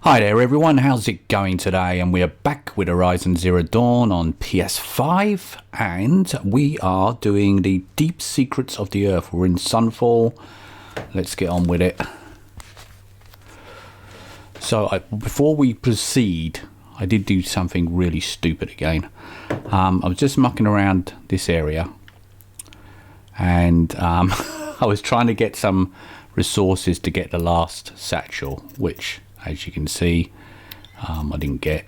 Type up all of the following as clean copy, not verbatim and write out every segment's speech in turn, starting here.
Hi there everyone, how's it going today? And we are back with Horizon Zero Dawn on PS5 and we are doing the Deep Secrets of the Earth. We're in Sunfall. Let's get on with it. So before we proceed, I did do something really stupid again. I was just mucking around this area and I was trying to get some resources to get the last satchel, which as you can see, I didn't get.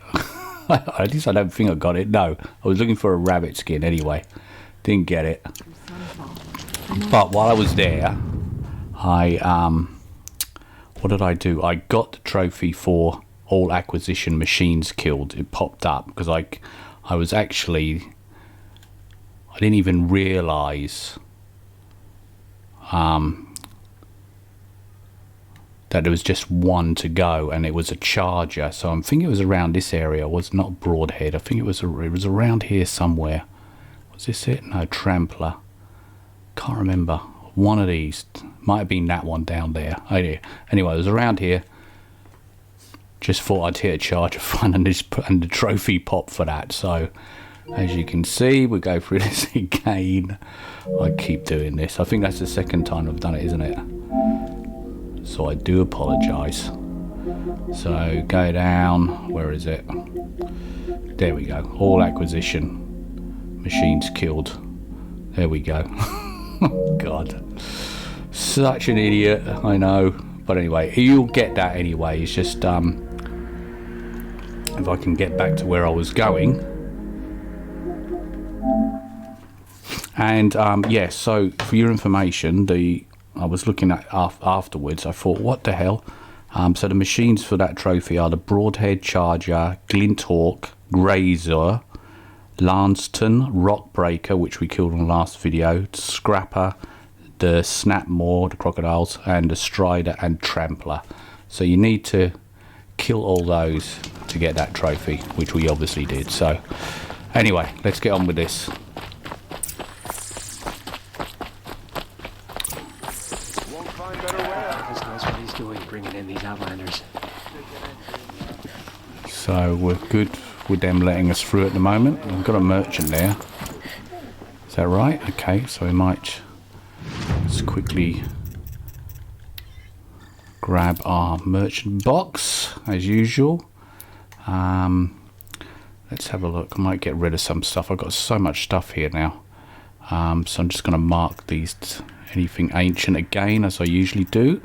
At least I don't think I got it. No, I was looking for a rabbit skin anyway. Didn't get it. But while I was there, what did I do? I got the trophy for all acquisition machines killed. It popped up because I was actually, I didn't even realize that there was just one to go, and it was a charger. So I'm thinking it was around this area. It was not Broadhead. I think it was around here somewhere. Was this it? No, Trampler. Can't remember. One of these might have been that one down there. Oh, yeah. Anyway, it was around here. Just thought I'd hit a charger fun and the trophy popped for that. So as you can see, we go through this again. I keep doing this. I think that's the second time I've done it, isn't it? So I do apologise. So go down, where is it? There we go, all acquisition machines killed. There we go. God, such an idiot, I know. But anyway, you'll get that anyway. It's just if I can get back to where I was going. And yeah, so for your information, I was looking at afterwards. I thought, what the hell? So the machines for that trophy are the Broadhead, Charger, Glinthawk, Grazer, Lanston, Rockbreaker, which we killed on the last video, Scrapper, the Snapmaw, the crocodiles, and the Strider and Trampler. So you need to kill all those to get that trophy, which we obviously did. So anyway, let's get on with this. So we're good with them letting us through at the moment. We've got a merchant there. Is that right? Okay, so we might just quickly grab our merchant box as usual. Let's have a look. I might get rid of some stuff. I've got so much stuff here now. So I'm just going to mark these anything ancient again, as I usually do.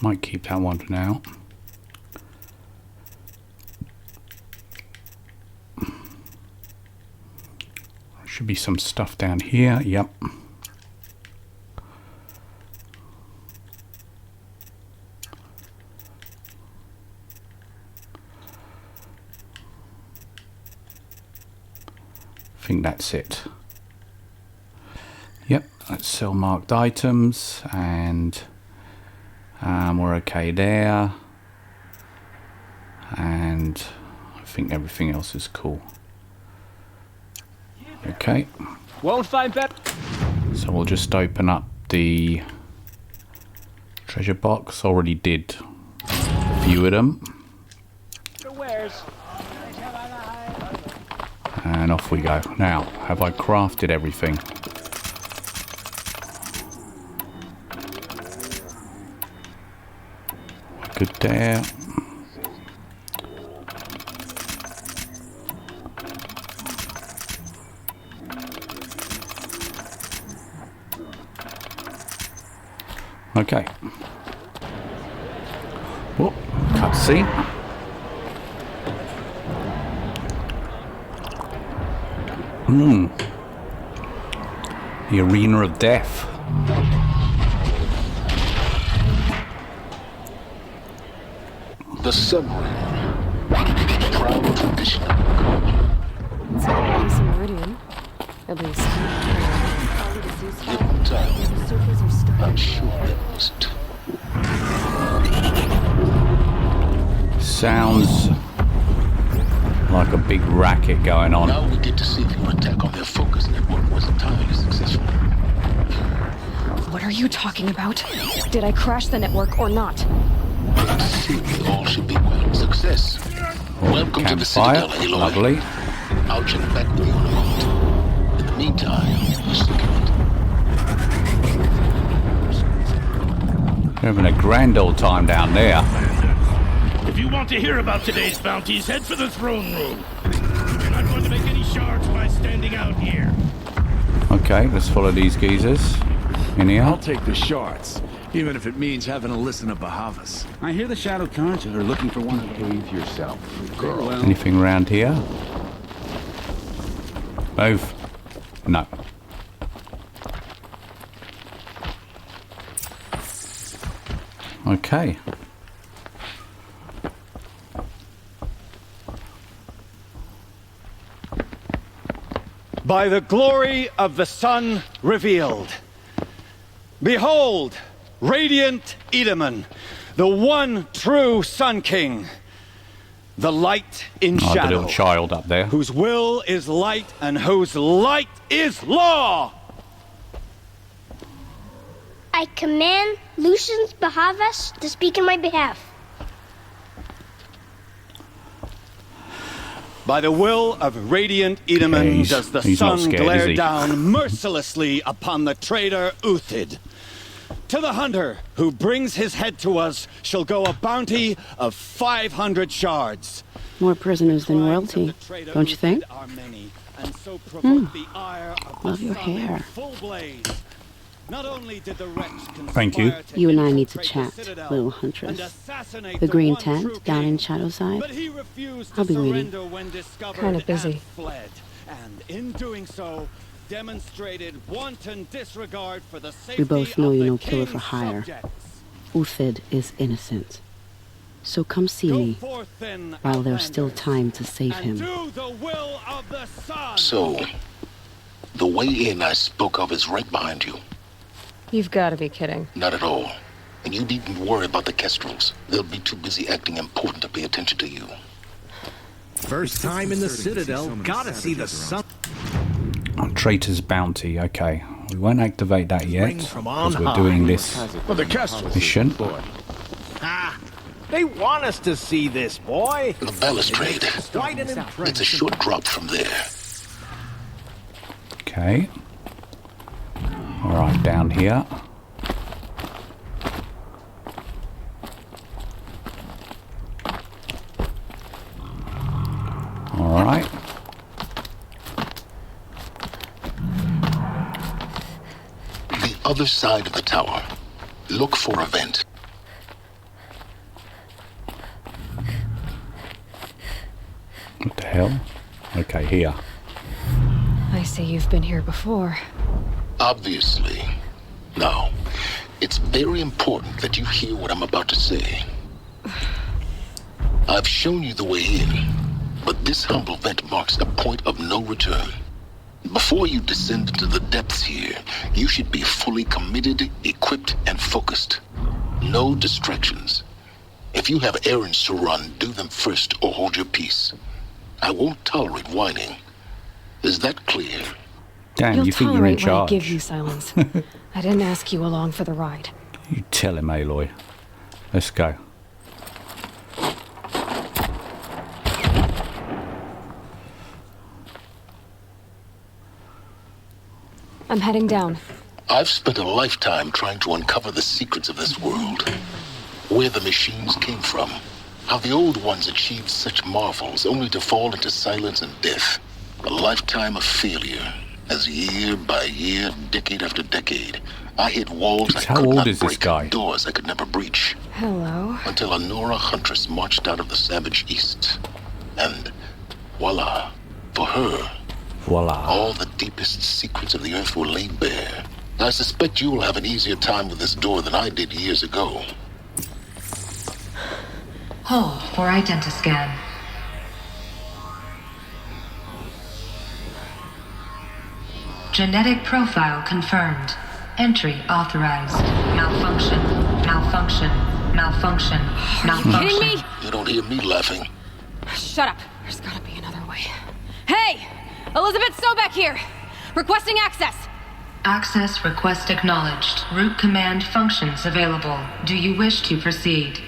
Might keep that one for now. There should be some stuff down here. Yep. I think that's it. Yep, let's sell marked items, and we're okay there, and I think everything else is cool. Okay, won't find better. So we'll just open up the treasure box. Already did a few of them, and off we go. Now, have I crafted everything? Good there. Okay. Whoop, cutscene. The Arena of Death. The submarine. Proud tradition. It's not some meridian, at least. Hypnotized. I'm sure it wasn't. Sounds like a big racket going on. Now we get to see if your attack on their focus network was entirely successful. What are you talking about? Did I crash the network or not? Seemingly all should be well. Success. Welcome to the Campfire. Citadel, Aloy. Lovely. I'll check back with you in a moment. In the meantime, you stick it. We're having a grand old time down there. If you want to hear about today's bounties, head for the throne room. You're not going to make any shards by standing out here. Okay, let's follow these geezers. In here. I'll take the shards, even if it means having to listen to Bahavas. I hear the Shadow Cards are looking for one of those. Behave yourself, girl. Well, Anything around here? Move. No. Okay. By the glory of the sun revealed. Behold, radiant Edaman, the one true Sun King. The light in Oh, the shadow, little child up there. whose will is light and whose light is law. I command Lucius Bahavas to speak in my behalf. By the will of radiant Edaman He's- does the he's not sun scared, is glare he? down mercilessly upon the traitor Uthid. To the hunter who brings his head to us shall go a bounty of 500 shards. More prisoners than royalty, don't you think? Love your hair. Not only did the wretch Thank you. conspire to You and I need to infiltrate the chat, Citadel little and huntress. assassinate The green one true tent down king, in Shadowside. but he refused I'll to be waiting. surrender when discovered Kinda busy. and fled. And in doing so, demonstrated wanton disregard for the safety We both know of you're the no killer for king's hire. subjects. Uthid is innocent. So come see Go me forth then, while there's still outlanders, time to save and him. do the will of the sun. So, the way in I spoke of is right behind you. You've got to be kidding. Not at all. And you needn't worry about the Kestrels. They'll be too busy acting important to pay attention to you. First time in the Citadel, gotta see the sun. Oh, Traitor's Bounty. Okay. We won't activate that yet. Ring from on Because we're doing this Well, the Kestrels. mission. Ah, they want us to see this, boy. The balustrade. Quite an impression. It's a short drop from there. Okay. Alright, down here. Alright. The other side of the tower. Look for a vent. What the hell? Okay, here. I see you've been here before. Obviously. Now, it's very important that you hear what I'm about to say. I've shown you the way in, but this humble vent marks a point of no return. Before you descend into the depths here, you should be fully committed, equipped, and focused. No distractions. If you have errands to run, do them first or hold your peace. I won't tolerate whining. Is that clear? Damn, You'll you think you're in tolerate what I charge. give you, Silence. I didn't ask you along for the ride. You tell him, Aloy. Let's go. I'm heading down. I've spent a lifetime trying to uncover the secrets of this world. Where the machines came from. How the old ones achieved such marvels only to fall into silence and death. A lifetime of failure. As year by year, decade after decade, I hit walls I How could old not is this break, guy? doors I could never breach. Hello. Until a Nora huntress marched out of the savage east. And voila, for her, Voila. all the deepest secrets of the earth were laid bare. I suspect you will have an easier time with this door than I did years ago. Hold for identiscan. Genetic profile confirmed. Entry authorized. Malfunction. Malfunction. malfunction. Are you kidding me? You don't hear me laughing. Shut up. There's gotta be another way. Hey! Elizabeth Sobek here! Requesting access! Access request acknowledged. Root command functions available. Do you wish to proceed?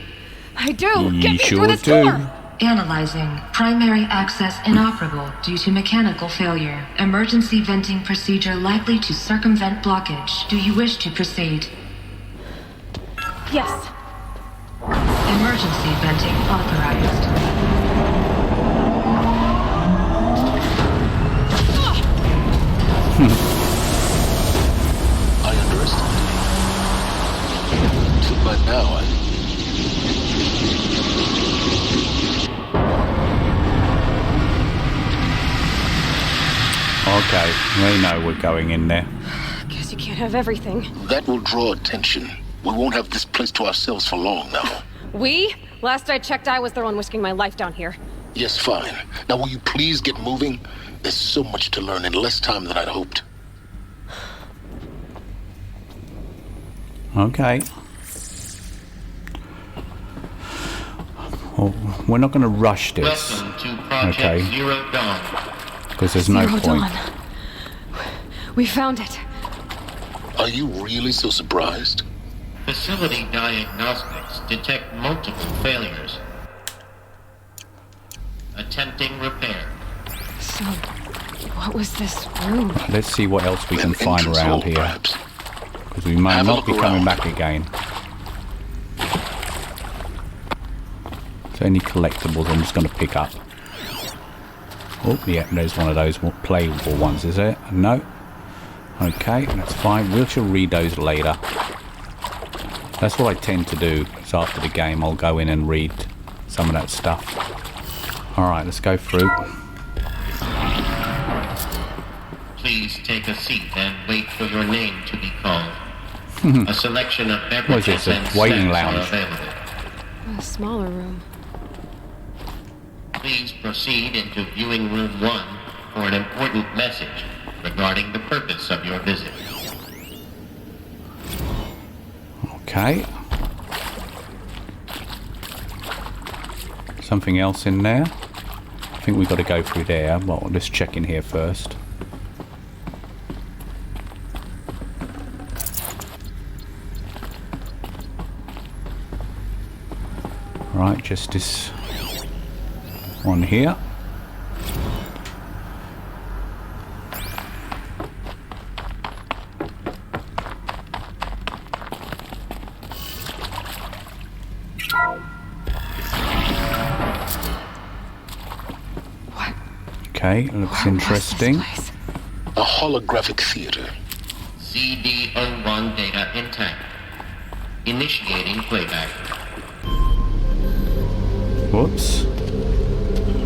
I do! Get me sure through this do. door! Analyzing. Primary access inoperable due to mechanical failure. Emergency venting procedure likely to circumvent blockage. Do you wish to proceed? Yes. Emergency venting authorized. I underestimated you. So by now, Okay, we know we're going in there. Guess you can't have everything. that will draw attention. We won't have this place to ourselves for long now. We? Last I checked, I was the one risking my life down here. Yes, fine. Now will you please get moving? There's so much to learn in less time than I'd hoped. Okay. Well, we're not going to rush this. Welcome to Project Okay. Zero Dawn. Because there's no Zero point. Dawn. We found it. Are you really so surprised? Facility diagnostics detect multiple failures. Attempting repair. So, what was this room? Let's see what else we can An find entrance around hole, here. perhaps. Because we may Have a not look be coming around. back again. So any collectibles I'm just going to pick up. Oh, yeah, there's one of those playable ones, is it? No. Okay, that's fine. We shall read those later. That's what I tend to do. So after the game, I'll go in and read some of that stuff. Alright, let's go through. Please take a seat and wait for your name to be called. A selection of What is beverages this, a and waiting snacks are lounge? available. A smaller room. Please proceed into viewing room 1 for an important message regarding the purpose of your visit. Okay. Something else in there? I think we've got to go through there. Well, let's check in here first. Right, just this one here. Okay, looks interesting. A holographic theater. CD01 data intact. Initiating playback. Whoops.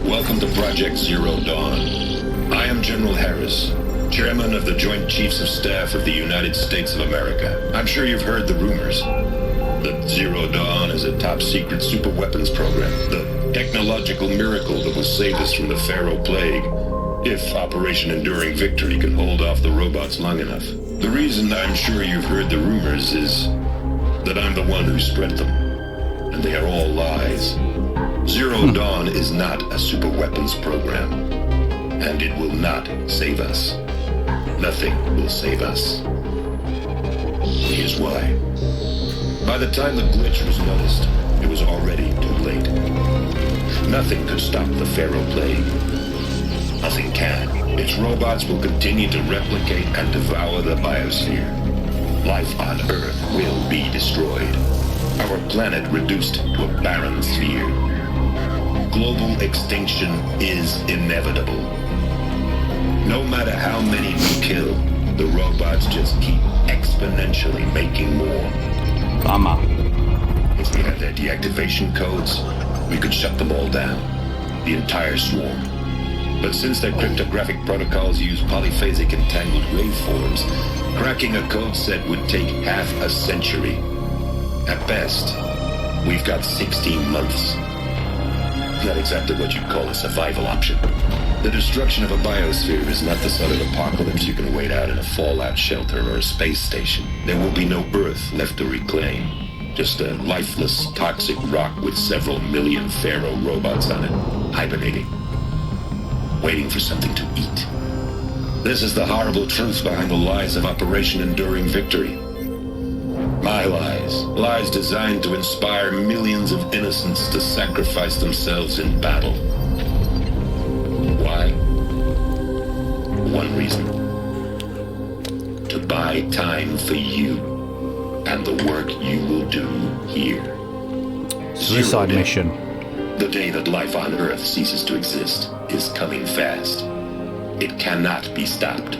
Welcome to Project Zero Dawn. I am General Harris, Chairman of the Joint Chiefs of Staff of the United States of America. I'm sure you've heard the rumors. That Zero Dawn is a top-secret superweapons program. The technological miracle that will save us from the Pharaoh Plague, if Operation Enduring Victory can hold off the robots long enough. The reason I'm sure you've heard the rumors is that I'm the one who spread them. And they are all lies. Zero Dawn is not a superweapons program. And it will not save us. Nothing will save us. Here's why. By the time the glitch was noticed, it was already too late. Nothing could stop the Pharaoh Plague. Nothing can. Its robots will continue to replicate and devour the biosphere. Life on Earth will be destroyed. Our planet reduced to a barren sphere. Global extinction is inevitable. No matter how many we kill, the robots just keep exponentially making more. Bummer. If we had their deactivation codes, we could shut them all down. The entire swarm. But since their cryptographic protocols use polyphasic entangled waveforms, cracking a code set would take half a century. At best, we've got 16 months. Not exactly what you'd call a survival option. The destruction of a biosphere is not the sort of apocalypse you can wait out in a fallout shelter or a space station. There will be no Earth left to reclaim. Just a lifeless, toxic rock with several million Pharaoh robots on it, hibernating, waiting for something to eat. This is the horrible truth behind the lies of Operation Enduring Victory. My lies. Lies designed to inspire millions of innocents to sacrifice themselves in battle. Why? One reason. To buy time for you and the work you will do here. Suicide mission. The day that life on Earth ceases to exist is coming fast. It cannot be stopped.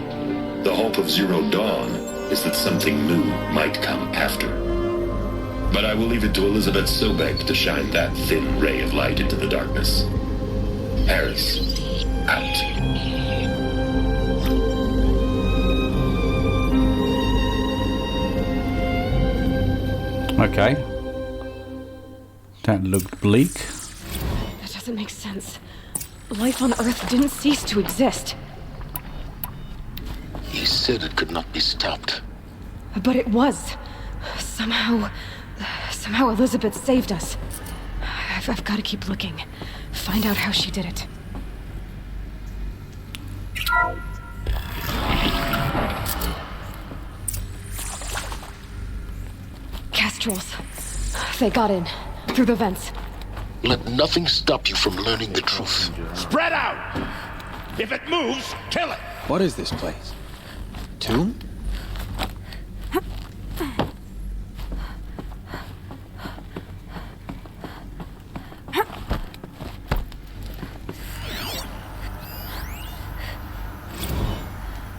The hope of Zero Dawn is that something new might come after. But I will leave it to Elizabeth Sobek to shine that thin ray of light into the darkness. Harris, out. Okay. That looked bleak. That doesn't make sense. Life on Earth didn't cease to exist. He said it could not be stopped. But it was. Somehow Elizabeth saved us. I've got to keep looking. Find out how she did it. Castrals. They got in. Through the vents. Let nothing stop you from learning the truth. Spread out! If it moves, kill it! What is this place? Tomb? I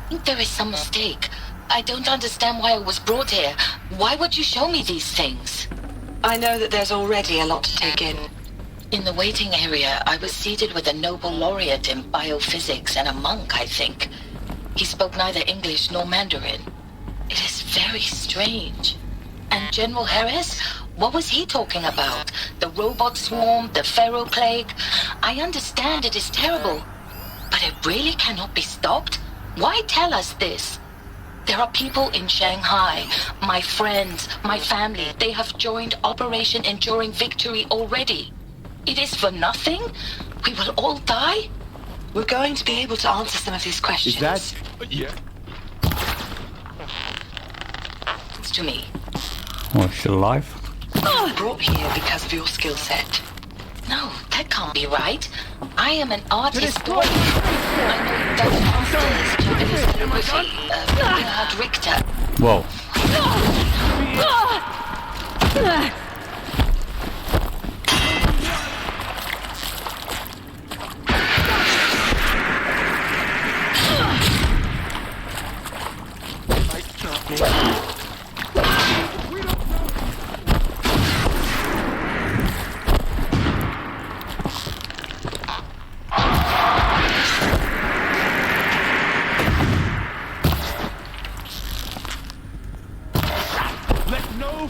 think there is some mistake. I don't understand why I was brought here. Why would you show me these things? I know that there's already a lot to take in. In the waiting area, I was seated with a Nobel laureate in biophysics and a monk, I think. He spoke neither English nor Mandarin. It is very strange. And General Harris? What was he talking about? The robot swarm, the Pharaoh plague? I understand it is terrible. But it really cannot be stopped? Why tell us this? There are people in Shanghai, my friends, my family. They have joined Operation Enduring Victory already. It is for nothing? We will all die? We're going to be able to answer some of these questions. Is that... Yeah. It's to me. Oh, she's alive? Brought here because of your skill set. No, that can't be right. I am an art historian. I know that Japanese calligraphy, Bernhard Richter. Whoa.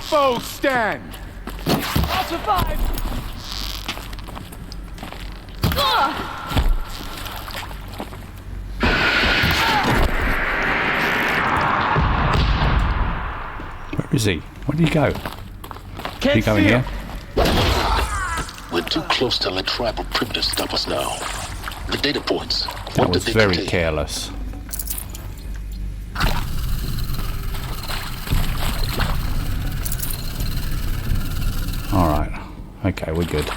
Foe stand! I'll survive! Where is he? Where did he go? Did he go in here? We're too close to let tribal primitives stop us now. The data points. That was very careless. Alright. Okay, we're good.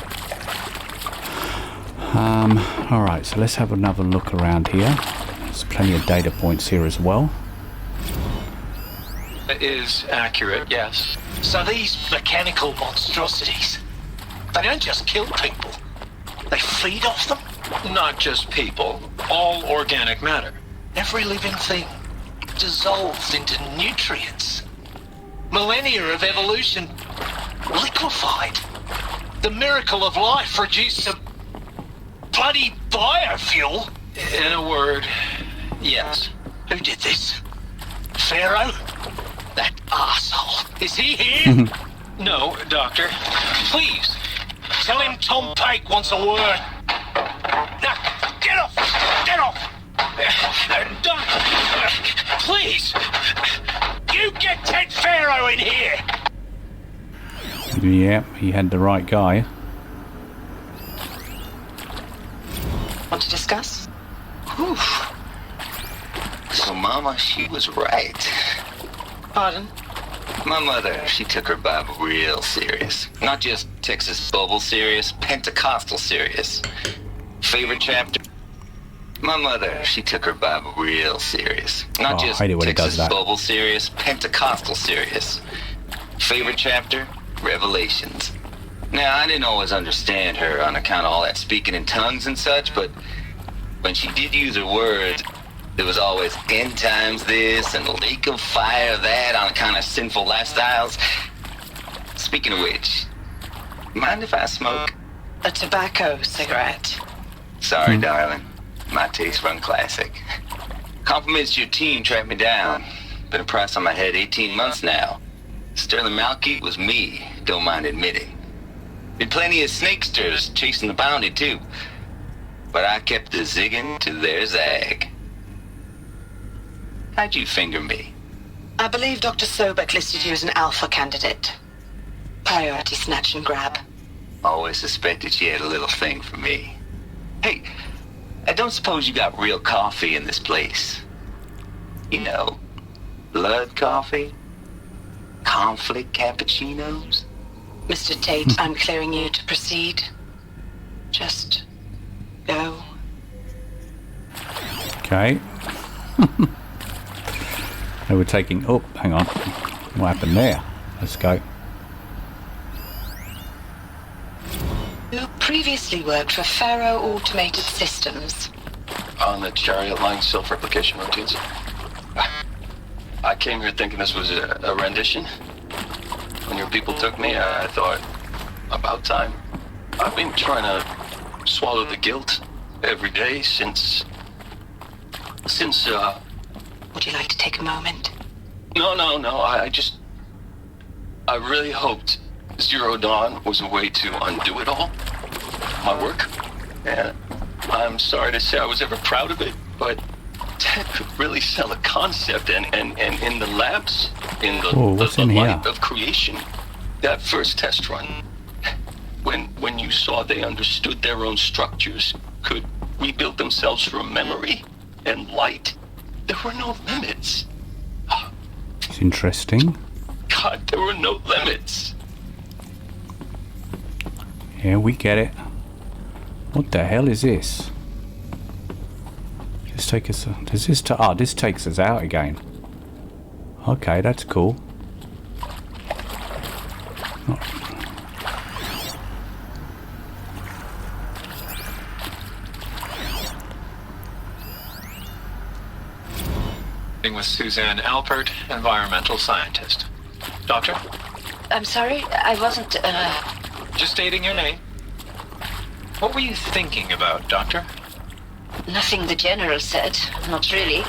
Alright, so let's have another look around here. There's plenty of data points here as well. It is accurate, yes. So these mechanical monstrosities, they don't just kill people. They feed off them? Not just people. All organic matter. Every living thing dissolves into nutrients. Millennia of evolution liquefied. The miracle of life produced a bloody biofuel. In a word, yes. Who did this? Pharaoh? That arsehole. Is he here? No, Doctor. Please, tell him Tom Pike wants a word. Now, get off! Get off! Doctor, please! You get Ted Pharaoh in here! Yeah, he had the right guy. Want to discuss? Oof. So Mama, she was right. Pardon? My mother, she took her Bible real serious. Not just Texas Bible serious, Pentecostal serious. Favorite chapter? My mother, she took her Bible real serious. Not just Texas Bible serious, Pentecostal serious. Favorite chapter? Revelations. Now, I didn't always understand her on account of all that speaking in tongues and such, but when she did use her words, there was always end times this and lake of fire that on account of sinful lifestyles. Speaking of which, mind if I smoke? A tobacco cigarette. Sorry, darling. My taste run classic. Compliments to your team tracked me down. Been a price on my head 18 months now. Sterling Malkeet was me, don't mind admitting. Been plenty of snakesters chasing the bounty, too. But I kept the zigging to their zag. How'd you finger me? I believe Dr. Sobek listed you as an alpha candidate. Priority snatch and grab. Always suspected she had a little thing for me. Hey, I don't suppose you got real coffee in this place. You know, blood coffee? Conflict cappuccinos? Mr. Tate, I'm clearing you to proceed. Just go. Okay. They were taking... Oh, hang on. What happened there? Let's go. You previously worked for Faro Automated Systems. On the Chariot Line self-replication routines. I came here thinking this was a rendition. When your people took me, I thought, about time. I've been trying to swallow the guilt every day since... Would you like to take a moment? No, I really hoped Zero Dawn was a way to undo it all. My work. And I'm sorry to say I was ever proud of it, but Ted could really sell a concept, and in the labs, in the light of creation, that first test run, when you saw they understood their own structures, could rebuild themselves from memory and light, there were no limits. It's interesting. God, there were no limits. Yeah, we get it. What the hell is this? This take us... Does this... Oh, this takes us out again. Okay, that's cool. With Suzanne Alpert, environmental scientist. Doctor? I'm sorry, I wasn't, Just stating your name. What were you thinking about, Doctor? Nothing the General said, not really.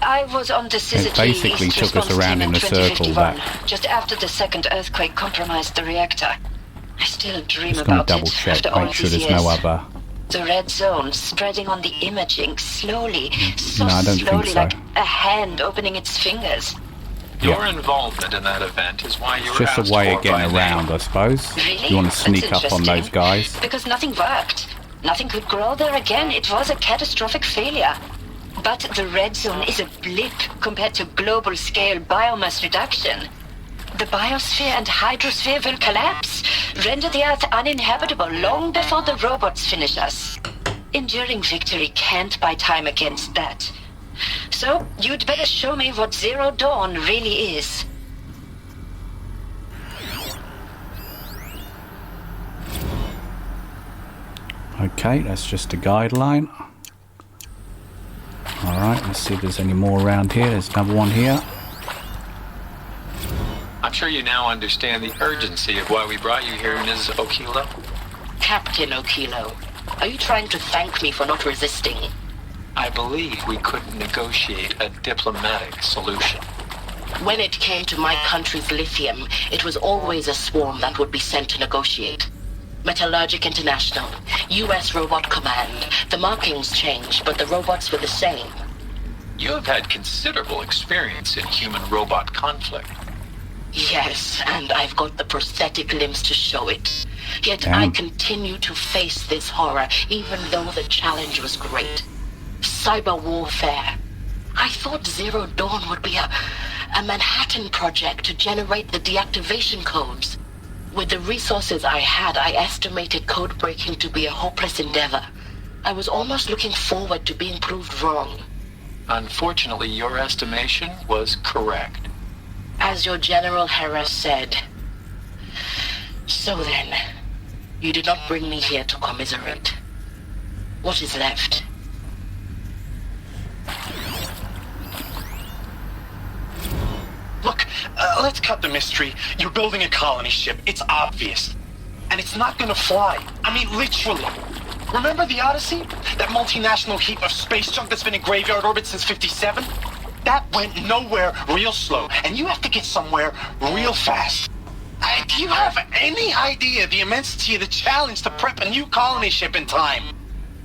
I was on the It basically took us around in a circle that... just after the second earthquake compromised the reactor. I still dream Just gonna about double it check, after all make sure these there's no years. other... The red zone spreading on the imaging slowly, so No, I don't slowly, think so. like a hand opening its fingers. Your involvement in that event is why you It's were just a asked way for of getting by around, name. I suppose. Really? You want to sneak That's up on those interesting. guys. Because nothing worked. Nothing could grow there again. It was a catastrophic failure. But the red zone is a blip compared to global scale biomass reduction. The biosphere and hydrosphere will collapse, render the Earth uninhabitable long before the robots finish us. Enduring victory can't buy time against that. So, you'd better show me what Zero Dawn really is. Okay, that's just a guideline. Alright, let's see if there's any more around here. There's another one here. I'm sure you now understand the urgency of why we brought you here, Ms. Okilo. Captain Okilo, are you trying to thank me for not resisting? I believe we couldn't negotiate a diplomatic solution. When it came to my country's lithium, it was always a swarm that would be sent to negotiate. Metallurgic International, U.S. Robot Command. The markings changed, but the robots were the same. You have had considerable experience in human-robot conflict. Yes, and I've got the prosthetic limbs to show it. Yet Damn. I continue to face this horror, even though the challenge was great. Cyber warfare. I thought Zero Dawn would be a Manhattan project to generate the deactivation codes. With the resources I had, I estimated code breaking to be a hopeless endeavor. I was almost looking forward to being proved wrong. Unfortunately, your estimation was correct. As your General Harris said. So then, you did not bring me here to commiserate. What is left? Look, let's cut the mystery. You're building a colony ship. It's obvious. And it's not gonna fly. I mean, literally. Remember the Odyssey? That multinational heap of space junk that's been in graveyard orbit since 57? That went nowhere real slow. And you have to get somewhere real fast. Do you have any idea the immensity of the challenge to prep a new colony ship in time?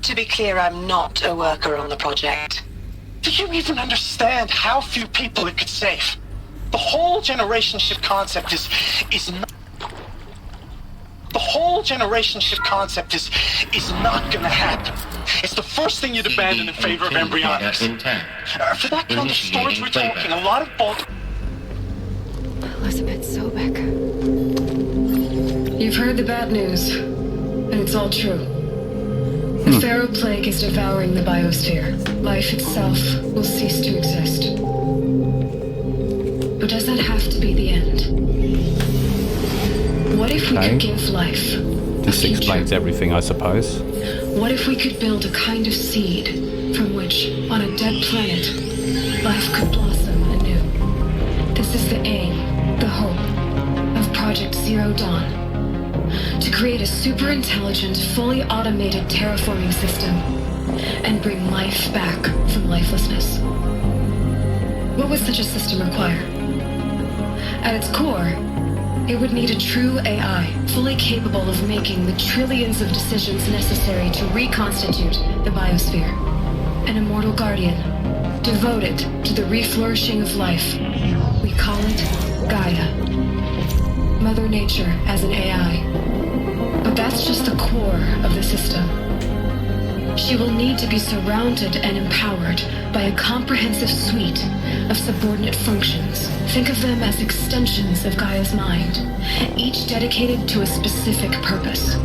To be clear, I'm not a worker on the project. Do you even understand how few people it could save? The whole generation ship concept is not... The whole generation ship concept is not gonna happen. It's the first thing you'd abandon in favor of embryonics. For that kind of storage we're talking, a lot of bulk... Elizabeth Sobek. You've heard the bad news, and it's all true. The Pharaoh Plague is devouring the biosphere. Life itself will cease to exist. But does that have to be the end? What if we could give life a This future? explains everything, I suppose. What if we could build a kind of seed from which, on a dead planet, life could blossom anew? This is the aim, the hope, of Project Zero Dawn. To create a super-intelligent, fully automated terraforming system and bring life back from lifelessness. What would such a system require? At its core, it would need a true AI, fully capable of making the trillions of decisions necessary to reconstitute the biosphere. An immortal guardian, devoted to the reflourishing of life. We call it Gaia. Mother Nature as an AI. But that's just the core of the system. She will need to be surrounded and empowered by a comprehensive suite of subordinate functions. Think of them as extensions of Gaia's mind, each dedicated to a specific purpose.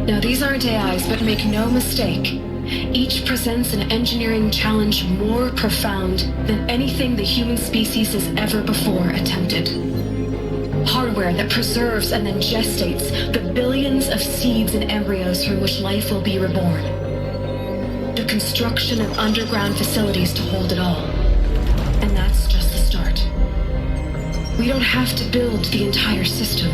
Now, these aren't AIs, but make no mistake, each presents an engineering challenge more profound than anything the human species has ever before attempted. Hardware that preserves and then gestates the billions of seeds and embryos from which life will be reborn. The construction of underground facilities to hold it all. And that's just the start. We don't have to build the entire system.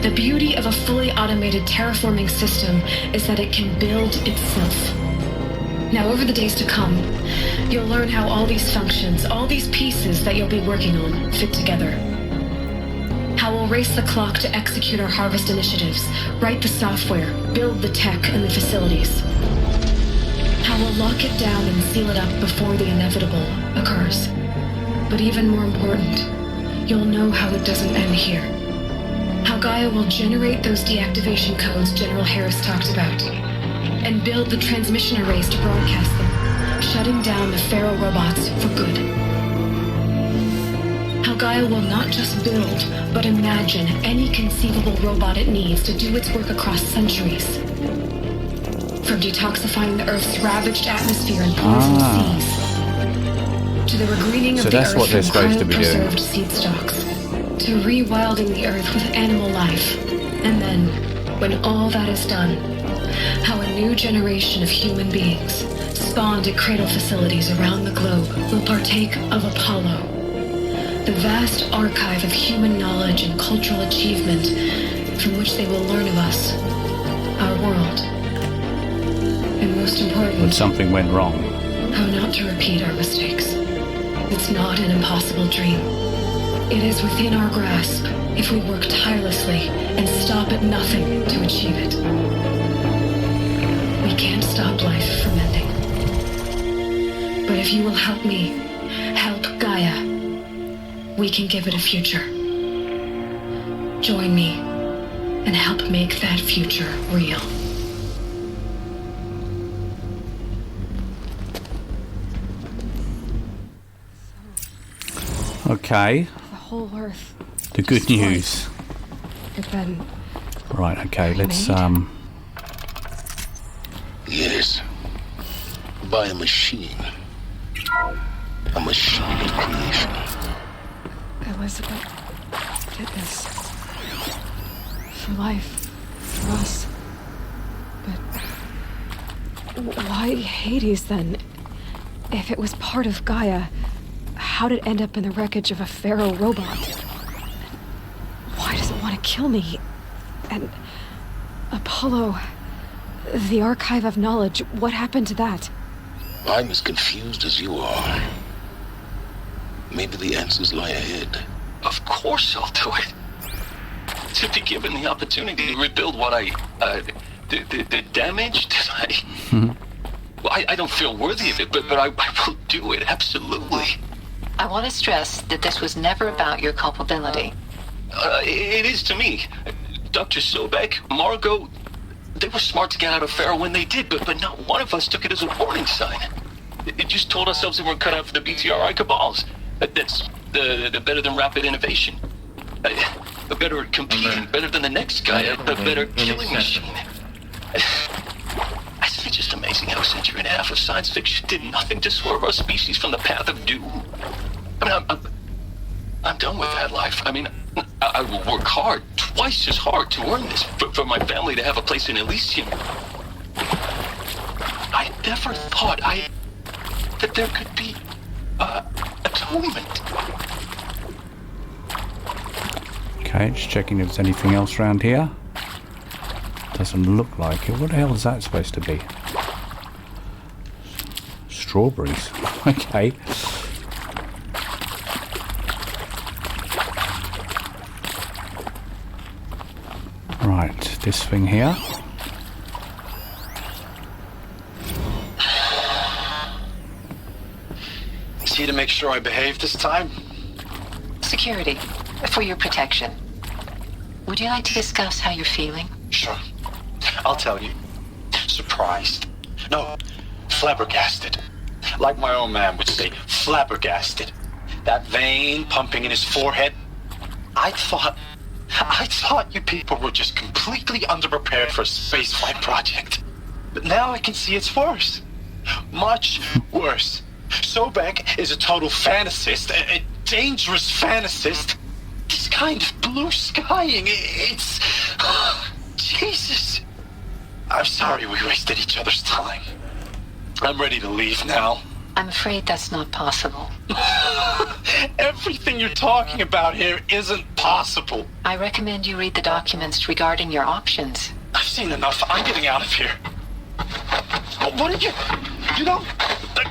The beauty of a fully automated terraforming system is that it can build itself. Now, over the days to come, you'll learn how all these functions, all these pieces that you'll be working on, fit together. How we'll race the clock to execute our harvest initiatives, write the software, build the tech and the facilities. How we'll lock it down and seal it up before the inevitable occurs. But even more important, you'll know how it doesn't end here. How Gaia will generate those deactivation codes General Harris talked about, and build the transmission arrays to broadcast them, shutting down the Pharaoh robots for good. How Gaia will not just build, but imagine any conceivable robot it needs to do its work across centuries. From detoxifying the Earth's ravaged atmosphere and poisoned seas, to the regreening of the Earth from cryopreserved seed stocks, to rewilding the Earth with animal life. And then, when all that is done, how a new generation of human beings, spawned at cradle facilities around the globe, will partake of Apollo, the vast archive of human knowledge and cultural achievement from which they will learn of us, our world. And most important, when something went wrong, how not to repeat our mistakes. It's not an impossible dream. It is within our grasp if we work tirelessly and stop at nothing to achieve it. We can't stop life from ending. But if you will help me, help Gaia, we can give it a future. Join me and help make that future real. Okay. The whole Earth. The good news. But then... Right, okay, let's, Yes. By a machine. A machine of creation. Elizabeth did this. For life. For us. But... why Hades, then? If it was part of Gaia, how'd it end up in the wreckage of a pharaoh robot? Why does it want to kill me? And... Apollo... the Archive of Knowledge, what happened to that? I'm as confused as you are. Maybe the answers lie ahead. Of course I'll do it. To be given the opportunity to rebuild what I, the damage that I... Well, I don't feel worthy of it, but I will do it, absolutely. I want to stress that this was never about your culpability. It is to me. Dr. Sobek, Margot, they were smart to get out of Pharaoh when they did, but not one of us took it as a warning sign. It just told ourselves that we're cut out for the BTRI cabals. That's the better than rapid innovation. A better competing, better than the next guy, a better killing machine. I think it's just amazing how a century and a half of science fiction did nothing to swerve our species from the path of doom. I mean, I'm done with that life. I mean, I will work hard, twice as hard to earn this, for my family to have a place in Elysium. I never thought that there could be, atonement. Okay, just checking if there's anything else around here. Doesn't look like it. What the hell is that supposed to be? Strawberries. Okay. Right, this thing here. Is he to make sure I behave this time? Security, for your protection. Would you like to discuss how you're feeling? Sure. I'll tell you. Surprised. No, flabbergasted. Like my own man would say, flabbergasted. That vein pumping in his forehead. I thought you people were just completely underprepared for a spaceflight project. But now I can see it's worse. Much worse. Sobek is a total fantasist, a dangerous fantasist. This kind of blue skying, it's... Jesus. I'm sorry we wasted each other's time. I'm ready to leave now. I'm afraid that's not possible. Everything you're talking about here isn't possible. I recommend you read the documents regarding your options. I've seen enough. I'm getting out of here. What did you... You know...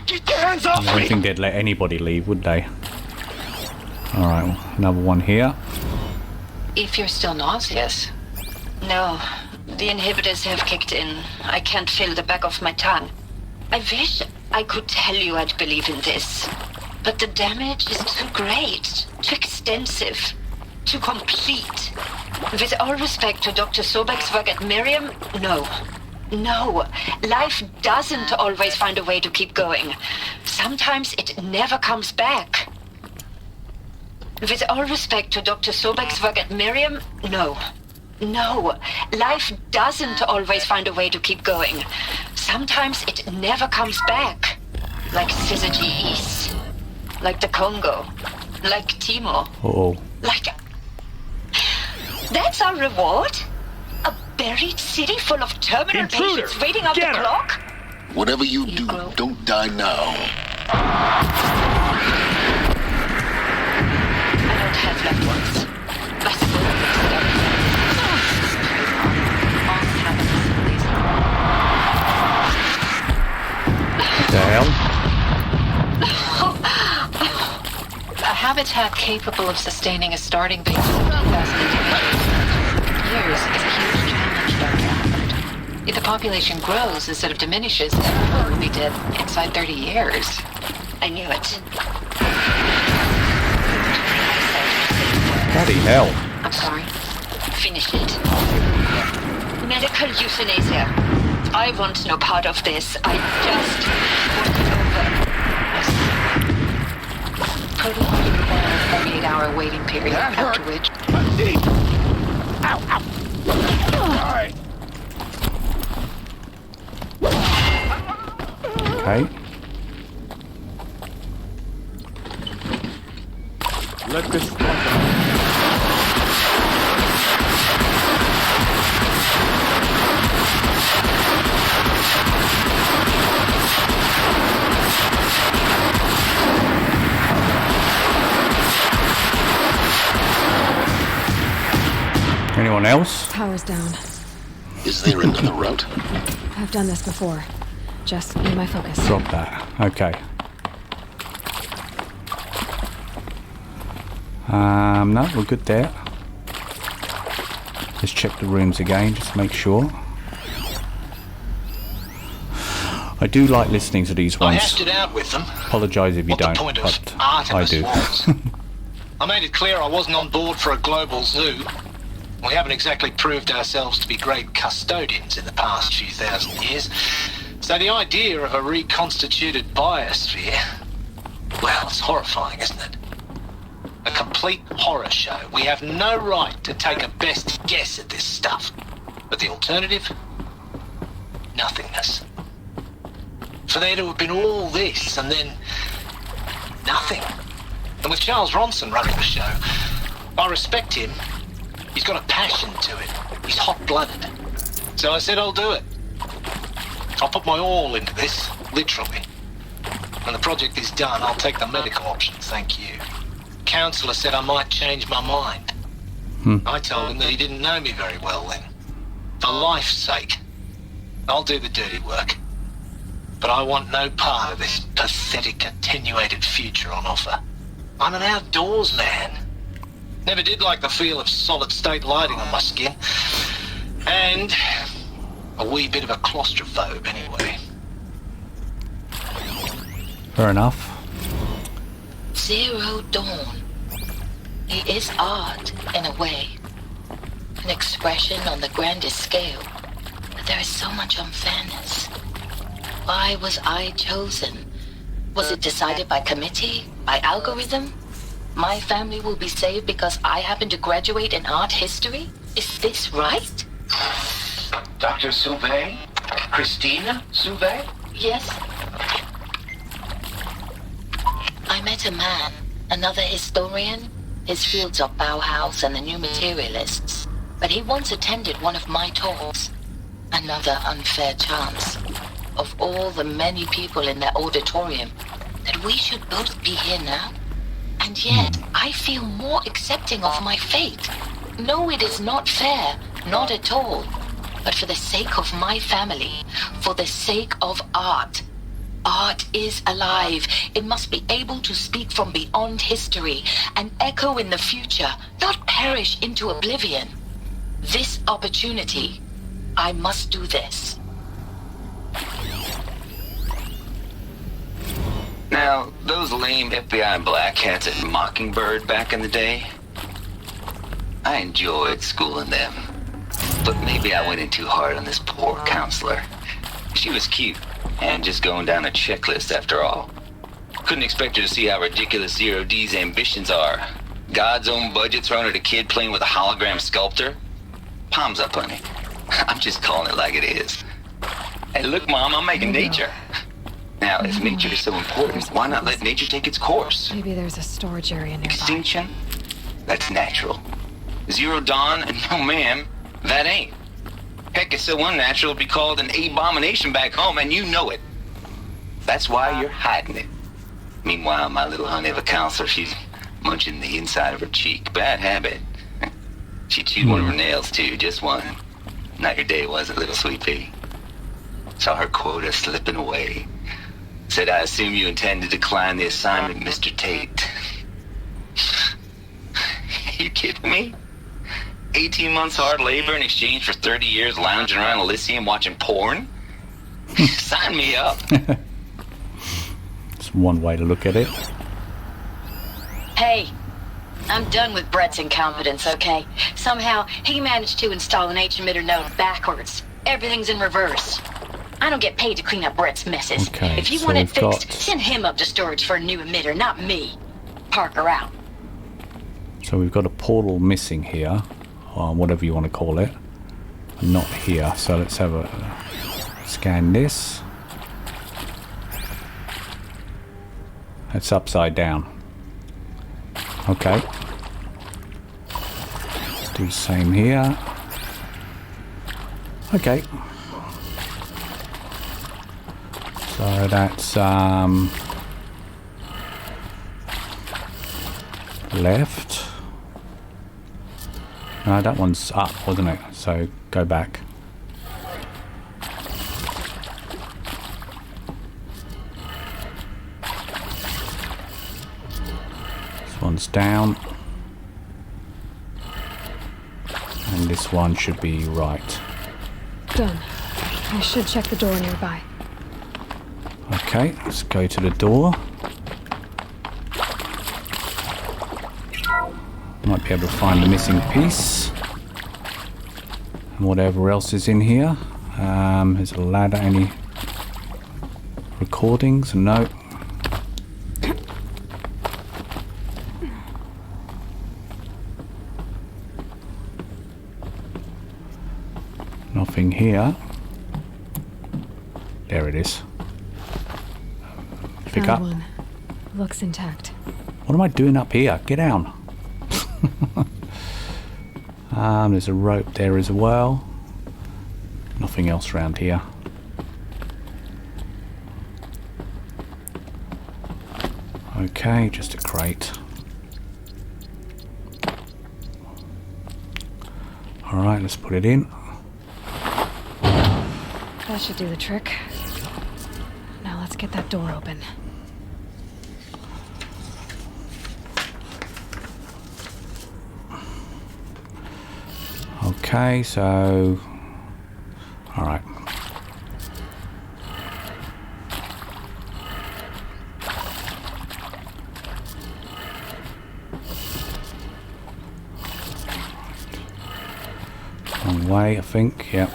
Get your hands off me! I don't think they'd let anybody leave, would they? Alright, another one here. If you're still nauseous. No, the inhibitors have kicked in. I can't feel the back of my tongue. I wish I could tell you I'd believe in this. But the damage is too great, too extensive, too complete. With all respect to Dr. Sobek's work at Miriam, no. No, life doesn't always find a way to keep going. Sometimes it never comes back. With all respect to Dr. Sobek's work at Miriam, no. No, life doesn't always find a way to keep going. Sometimes it never comes back. Like Syzygy East. Like the Congo. Like Timor. Uh-oh. Like... That's our reward? A buried city full of terminal patients waiting on the clock? Whatever you do, don't die now. I don't have left ones. My soul is everything. What the hell? A habitat capable of sustaining a starting base of 2,000 years is a huge challenge, Dr. Albert. If the population grows instead of diminishes, everyone will be dead inside 30 years. I knew it. Bloody hell. I'm sorry. Finish it. Medical euthanasia. I want no part of this. I just want it over. Protocol requires a 48-hour waiting period, after which... Ow, ow. Alright. Okay. Let this Anyone else? Power's down. Is there another route? I've done this before. Just need my focus. Drop that. Okay. No, we're good there. Let's check the rooms again, just to make sure. I do like listening to these I ones. hashed it out with them. Apologise if you What the don't, point of but art in I this do. was. I made it clear I wasn't on board for a global zoo. We haven't exactly proved ourselves to be great custodians in the past few thousand years. So the idea of a reconstituted biosphere, well, it's horrifying, isn't it? A complete horror show. We have no right to take a best guess at this stuff. But the alternative? Nothingness. For there to have been all this and then nothing. And with Charles Ronson running the show, I respect him. He's got a passion to it. He's hot-blooded. So I said I'll do it. I'll put my all into this, literally. When the project is done, I'll take the medical option, thank you. Counselor said I might change my mind. I told him that he didn't know me very well then. For life's sake, I'll do the dirty work. But I want no part of this pathetic, attenuated future on offer. I'm an outdoors man. Never did like the feel of solid-state lighting on my skin. And a wee bit of a claustrophobe, anyway. Fair enough. Zero Dawn. It is art, in a way. An expression on the grandest scale. But there is so much unfairness. Why was I chosen? Was it decided by committee? By algorithm? My family will be saved because I happen to graduate in art history? Is this right? Dr. Sauvé? Christina Sauvé? Yes. I met a man, another historian. His fields are Bauhaus and the New Materialists. But he once attended one of my talks. Another unfair chance. Of all the many people in that auditorium, that we should both be here now. And yet, I feel more accepting of my fate. No, it is not fair, not at all. But for the sake of my family, for the sake of art. Art is alive. It must be able to speak from beyond history and echo in the future, not perish into oblivion. This opportunity, I must do this. Now, those lame FBI black hats at Mockingbird back in the day, I enjoyed schooling them. But maybe I went in too hard on this poor counselor. She was cute, and just going down a checklist after all. Couldn't expect her to see how ridiculous Zero D's ambitions are. God's own budget thrown at a kid playing with a hologram sculptor? Palms up, honey. I'm just calling it like it is. Hey, look, Mom, I'm making nature. Now, if nature is so important, why not let nature take its course? Maybe there's a storage area nearby. Extinction? That's natural. Zero Dawn? No, ma'am, that ain't. Heck, it's so unnatural it'd be called an abomination back home, and you know it. That's why you're hiding it. Meanwhile, my little honey of a counselor, she's munching the inside of her cheek. Bad habit. She chewed one of her nails, too, just one. Not your day, was it, little sweet pea? Saw her quota slipping away. Said, I assume you intend to decline the assignment, Mr. Tate. You kidding me? 18 months hard labor in exchange for 30 years lounging around Elysium watching porn? Sign me up. It's one way to look at it. Hey, I'm done with Brett's incompetence, okay? Somehow, he managed to install an H-emitter node backwards. Everything's in reverse. I don't get paid to clean up Brett's messes. Okay, if you so want it we've fixed, got- send him up to storage for a new emitter, not me. Parker out. So we've got a portal missing here, or whatever you want to call it. Not here, so let's have a scan this. It's upside down. Okay. Let's do the same here. Okay. So that's left. No, that one's up, wasn't it? So go back. This one's down. And this one should be right. Done. I should check the door nearby. Okay, let's go to the door. Might be able to find the missing piece. And whatever else is in here. There's a ladder. Any recordings? No. Nothing here. There it is. Pick Found up. one. Looks intact. What am I doing up here? Get down. There's a rope there as well. Nothing else around here. Okay, just a crate. Alright, let's put it in. That should do the trick. Now let's get that door open. Okay, so... Alright. Wrong way, I think, yep.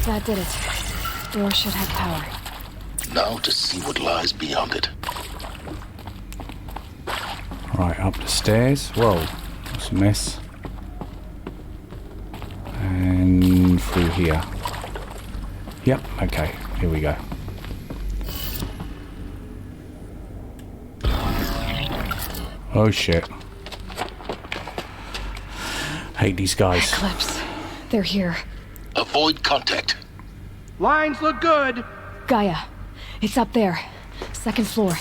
That did it. Door should have power. Now to see what lies beyond it. Right, up the stairs. Whoa, that's a mess. And through here. Yep, okay, here we go. Oh shit. Hate these guys. Eclipse. They're here. Avoid contact. Lines look good. Gaia. It's up there. Second floor.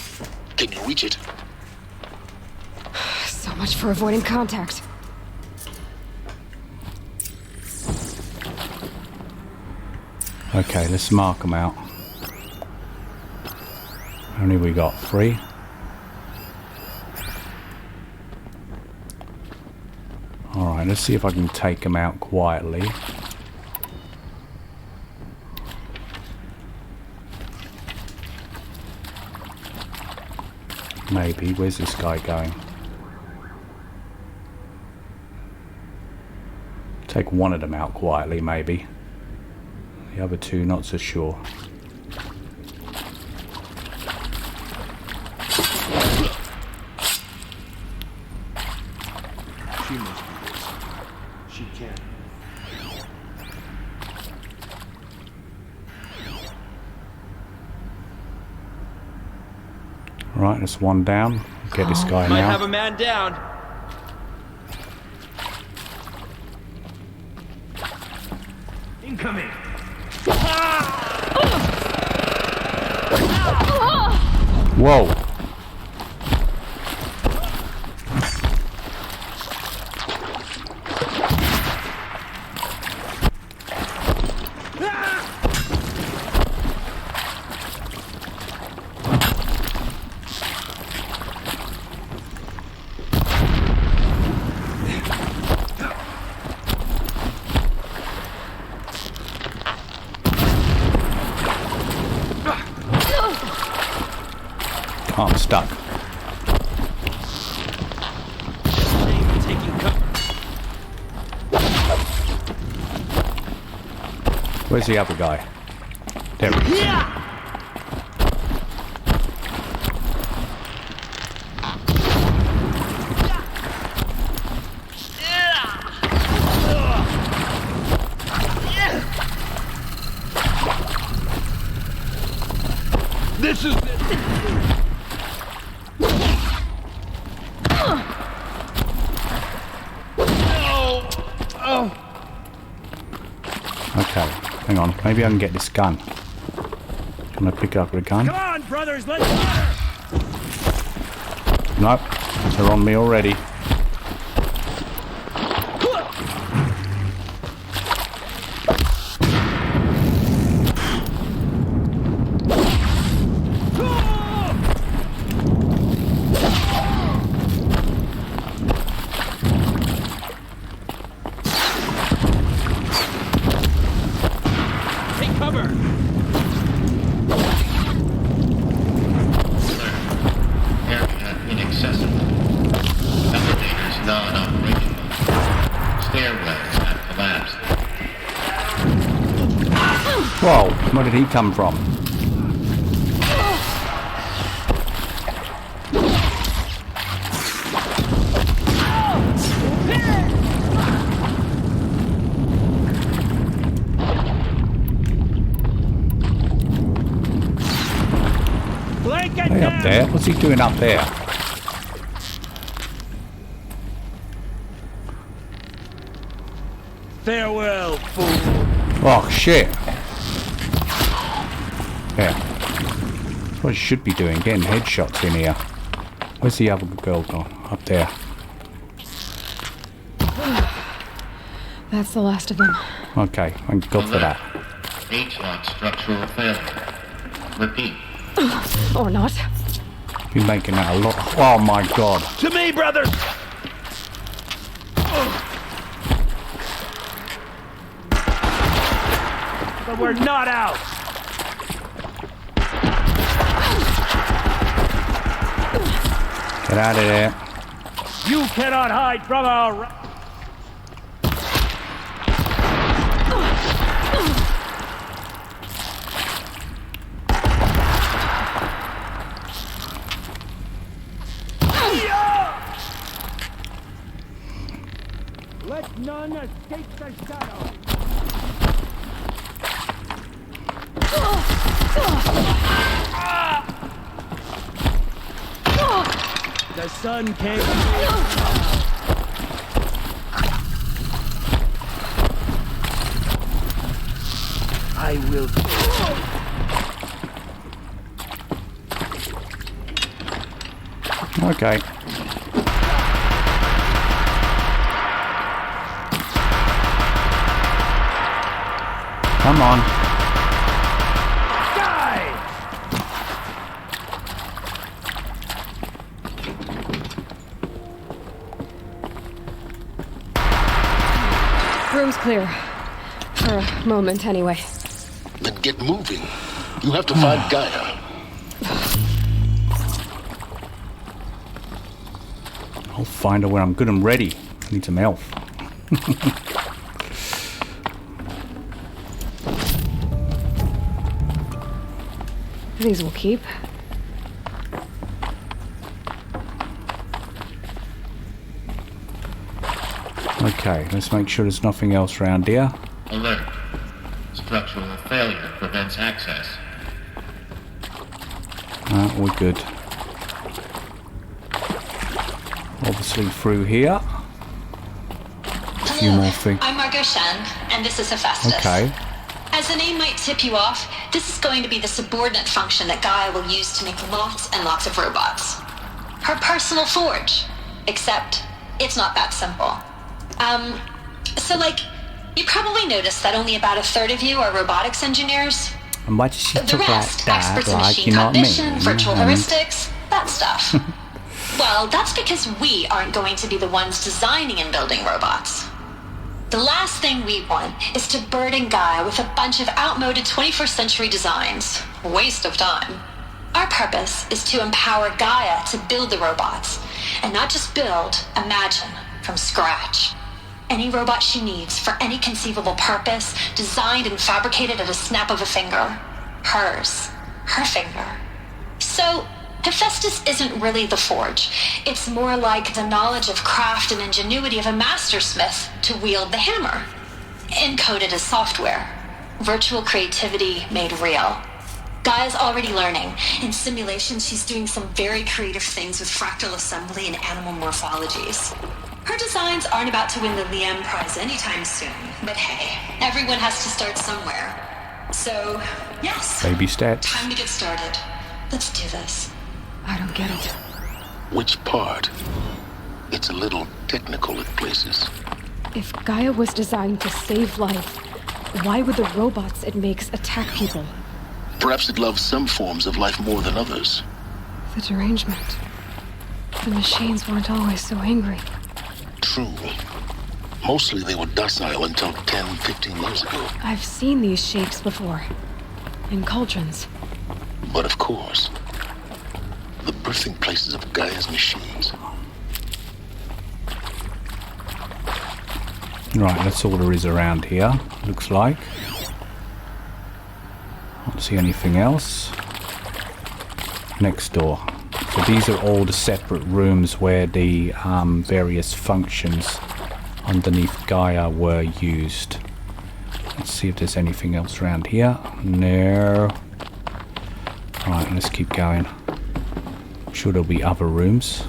Can you reach it? So much for avoiding contact. Okay, let's mark them out. How many we got? 3? Alright, let's see if I can take them out quietly. Maybe. Where's this guy going? Take one of them out quietly, maybe. The other two, not so sure. She must be this. She can. Right, that's one down. Get this guy Might now. have a man down. Incoming. Whoa! Oh, I'm stuck. Where's the other guy? There he is. This is Okay, hang on. Maybe I can get this gun. Can I pick up the gun? Come on, brothers, let's go. Nope, they're on me already. Whoa, where did he come from? Hey, up there? What's he doing up there? Farewell, fool. Oh, shit. Yeah. That's what I should be doing, getting headshots in here. Where's the other girl gone? Up there. That's the last of them. Okay, thank God for that. H-lock structural failure. Repeat. Or not. You're making that a lot. Oh my God. To me, brothers! But we're not out! Get out of there. You cannot hide from our... Let none escape the shadow! The sun came. I will. Okay. Come on. Room's clear. For a moment, anyway. Then get moving. You have to find Gaia. I'll find her when I'm good and ready. I need some health. These will keep. Okay, let's make sure there's nothing else around here. Alert. Structural failure prevents access. We're good. Obviously through here. A few more things. I'm Margot Shen, and this is Hephaestus. Okay. As the name might tip you off, this is going to be the subordinate function that Gaia will use to make lots and lots of robots. Her personal forge. Except, it's not that simple. You probably noticed that only about a third of you are robotics engineers. And why does she The talk rest, like that? experts in Like, machine you know what I cognition, mean? virtual And- heuristics, that stuff. Well, that's because we aren't going to be the ones designing and building robots. The last thing we want is to burden Gaia with a bunch of outmoded 21st century designs. Waste of time. Our purpose is to empower Gaia to build the robots. And not just build, imagine, from scratch. Any robot she needs for any conceivable purpose, designed and fabricated at a snap of a finger. Hers. Her finger. So, Hephaestus isn't really the forge. It's more like the knowledge of craft and ingenuity of a mastersmith to wield the hammer. Encoded as software. Virtual creativity made real. Gaia's already learning. In simulation, she's doing some very creative things with fractal assembly and animal morphologies. Her designs aren't about to win the Liam Prize anytime soon, but hey, everyone has to start somewhere. So, yes. Baby steps. Time to get started. Let's do this. I don't get it. Which part? It's a little technical at places. If Gaia was designed to save life, why would the robots it makes attack people? Perhaps it loves some forms of life more than others. The derangement. The machines weren't always so angry. True. Mostly they were docile until 10, 15 years ago. I've seen these shapes before. In cauldrons. But of course, the birthing places of Gaia's machines. Right, that's all there is around here, looks like. Don't see anything else. Next door. So these are all the separate rooms where the various functions underneath Gaia were used. Let's see if there's anything else around here. No. Right, let's keep going. I'm sure there'll be other rooms.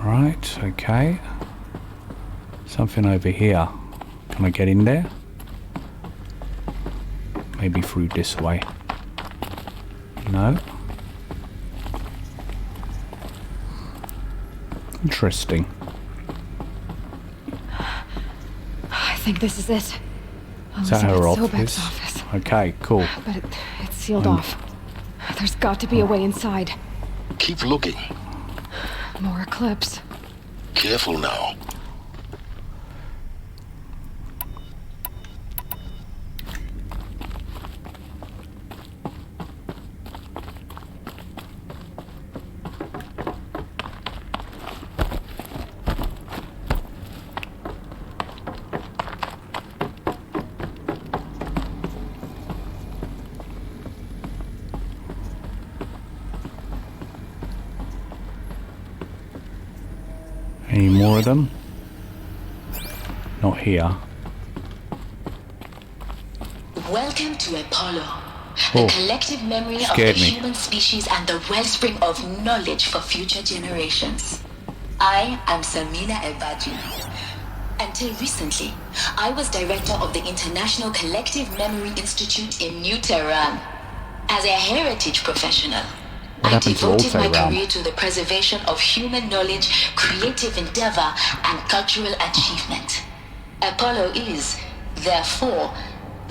Right, okay. Something over here. Can I get in there? Maybe through this way. No. Interesting. I think this is it. Is that her Sobek's office? Okay, cool. But it's sealed off. There's got to be a way inside. Keep looking. More eclipse. Careful now. Any more of them? Not here. Welcome to Apollo, the collective memory of the human species and the wellspring of knowledge for future generations. I am Samina Elbaji. Until recently, I was director of the International Collective Memory Institute in New Tehran. As a heritage professional, I devoted my career to the preservation of human knowledge, creative endeavor, and cultural achievement. Apollo is, therefore,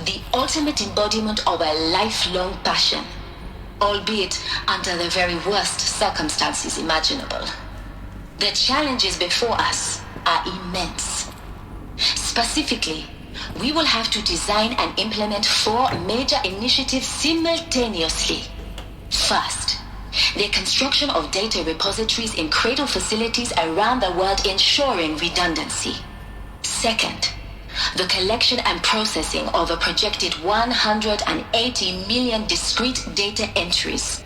the ultimate embodiment of a lifelong passion, albeit under the very worst circumstances imaginable. The challenges before us are immense. Specifically, we will have to design and implement 4 major initiatives simultaneously. First, the construction of data repositories in cradle facilities around the world ensuring redundancy. Second, the collection and processing of a projected 180 million discrete data entries.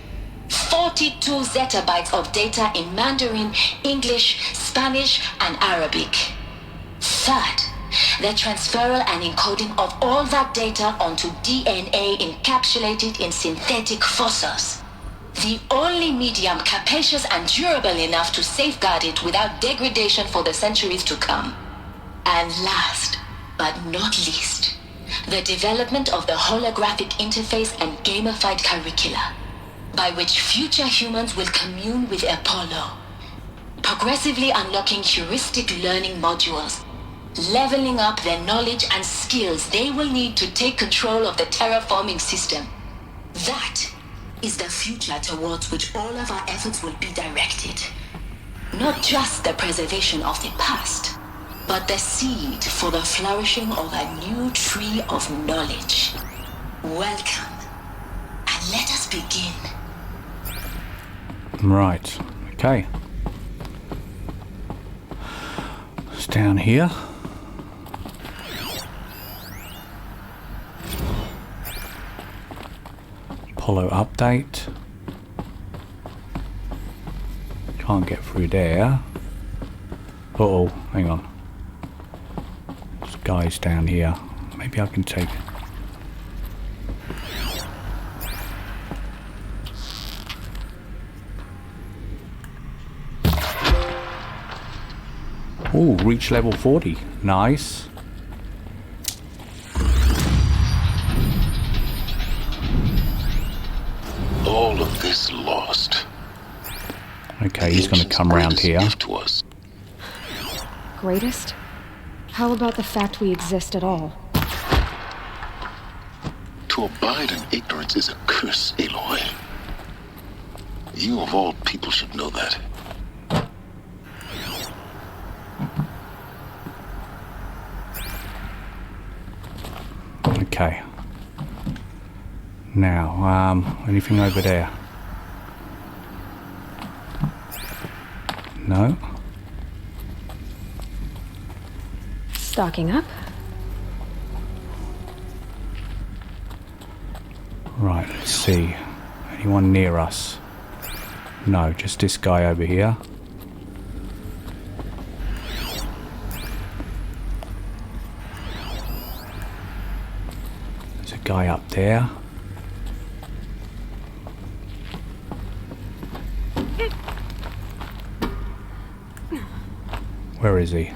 42 zettabytes of data in Mandarin, English, Spanish, and Arabic. Third, the transferal and encoding of all that data onto DNA encapsulated in synthetic fossils. The only medium capacious and durable enough to safeguard it without degradation for the centuries to come. And last, but not least, the development of the holographic interface and gamified curricula, by which future humans will commune with Apollo, progressively unlocking heuristic learning modules, leveling up their knowledge and skills they will need to take control of the terraforming system. That is the future towards which all of our efforts will be directed. Not just the preservation of the past, but the seed for the flourishing of a new tree of knowledge. Welcome, and let us begin. Right, okay. It's down here. Apollo update. Can't get through there. Uh-oh, hang on. There's guys down here. Maybe I can take... Oh, reach level 40. Nice. All of this lost. Okay, he's going to come around here. Greatest? How about the fact we exist at all? To abide in ignorance is a curse, Aloy. You of all people should know that. Okay. Now, anything over there? No. Stocking up. Right, let's see. Anyone near us? No, just this guy over here. There's a guy up there. Where is he?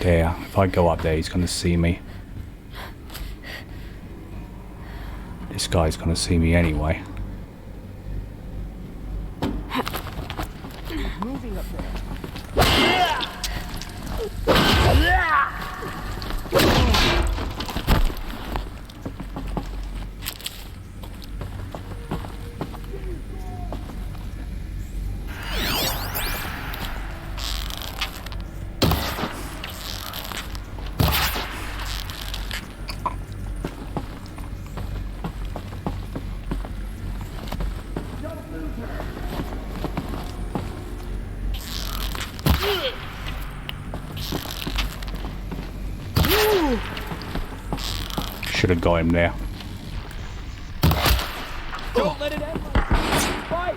There. If I go up there, he's going to see me. This guy's going to see me anyway. Moving up there. Should have got him there. Don't let it end like this. Fight!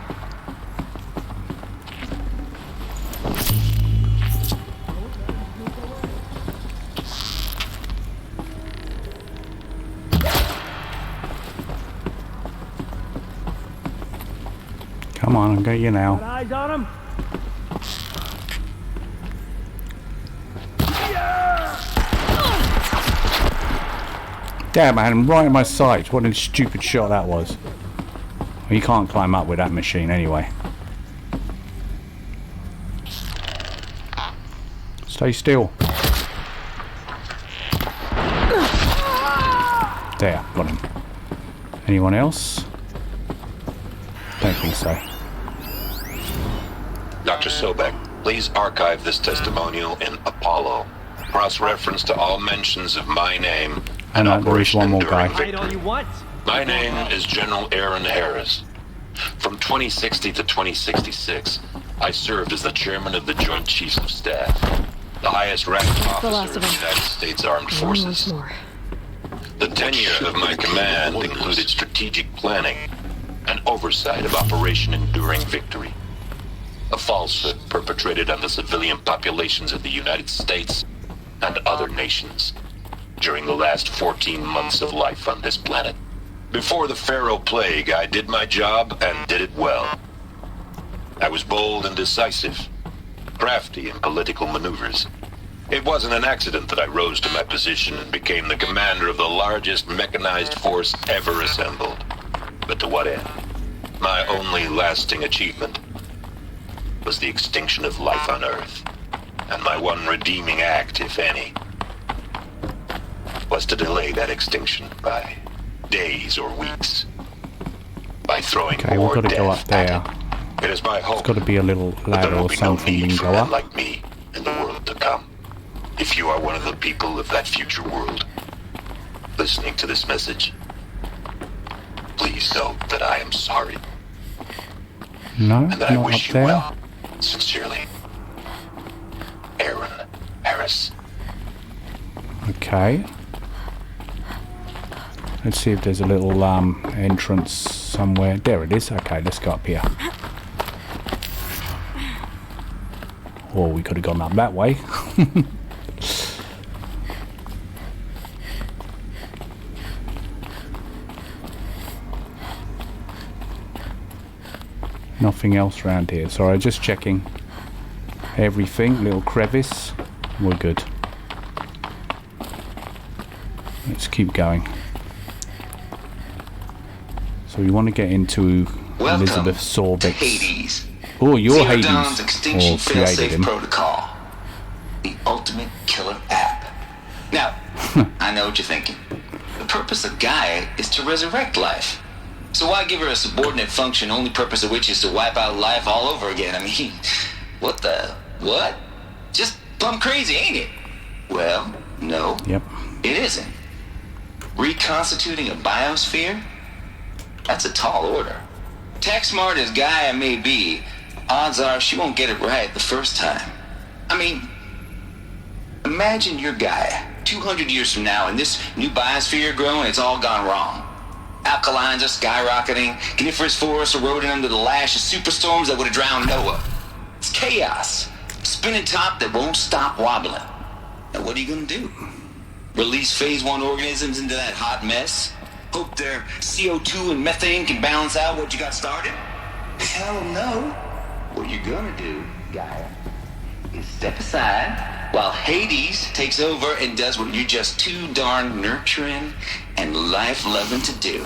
Come on, I'll get you now. Got eyes on him? Damn, I had him right in my sight. What a stupid shot that was. Well, you can't climb up with that machine anyway. Stay still. There, got him. Anyone else? Don't think so. Dr. Sobek, please archive this testimonial in Apollo. Cross-reference to all mentions of my name and there is one more guy. Fight all you want. My name is General Aaron Harris. From 2060 to 2066, I served as the chairman of the Joint Chiefs of Staff, the highest ranked officer of the United States Armed Forces. The tenure of my command included strategic planning and oversight of Operation Enduring Victory, a falsehood perpetrated on the civilian populations of the United States and other nations during the last 14 months of life on this planet. Before the Pharaoh Plague, I did my job and did it well. I was bold and decisive, crafty in political maneuvers. It wasn't an accident that I rose to my position and became the commander of the largest mechanized force ever assembled. But to what end? My only lasting achievement was the extinction of life on Earth. And my one redeeming act, if any, was to delay that extinction by days or weeks. By throwing more we've got to go up there. It is my hope there's got to be a little ladder or something we can go up. Like me in the world to come. If you are one of the people of that future world listening to this message, please know that I am sorry. No, and that I not wish up you there. well. Sincerely, Aaron Harris. Okay. Let's see if there's a little entrance somewhere. There it is. Okay, let's go up here. Or we could have gone up that way. Nothing else around here. Sorry, just checking everything. Little crevice. We're good. Let's keep going. So we want to get into Elizabeth Sorbeck's. Hades. Oh, you're Zero Hades. Dawn's extinction Or created failsafe him. protocol. The ultimate killer app. Now, I know what you're thinking. The purpose of Gaia is to resurrect life. So why give her a subordinate function, only purpose of which is to wipe out life all over again? I mean, what? Just plumb crazy, ain't it? Well, no. Yep. It isn't. Reconstituting a biosphere? That's a tall order. Tech smart as Gaia may be, odds are she won't get it right the first time. I mean, imagine you're Gaia, 200 years from now, and this new biosphere you're growing, it's all gone wrong. Alkalines are skyrocketing, coniferous forests eroding under the lash of superstorms that would have drowned Noah. It's chaos. Spinning top that won't stop wobbling. Now what are you gonna do? Release phase 1 organisms into that hot mess? Hope their CO2 and methane can balance out what you got started? Hell no. What you're gonna do, Gaia, is step aside while Hades takes over and does what you're just too darn nurturing and life-loving to do,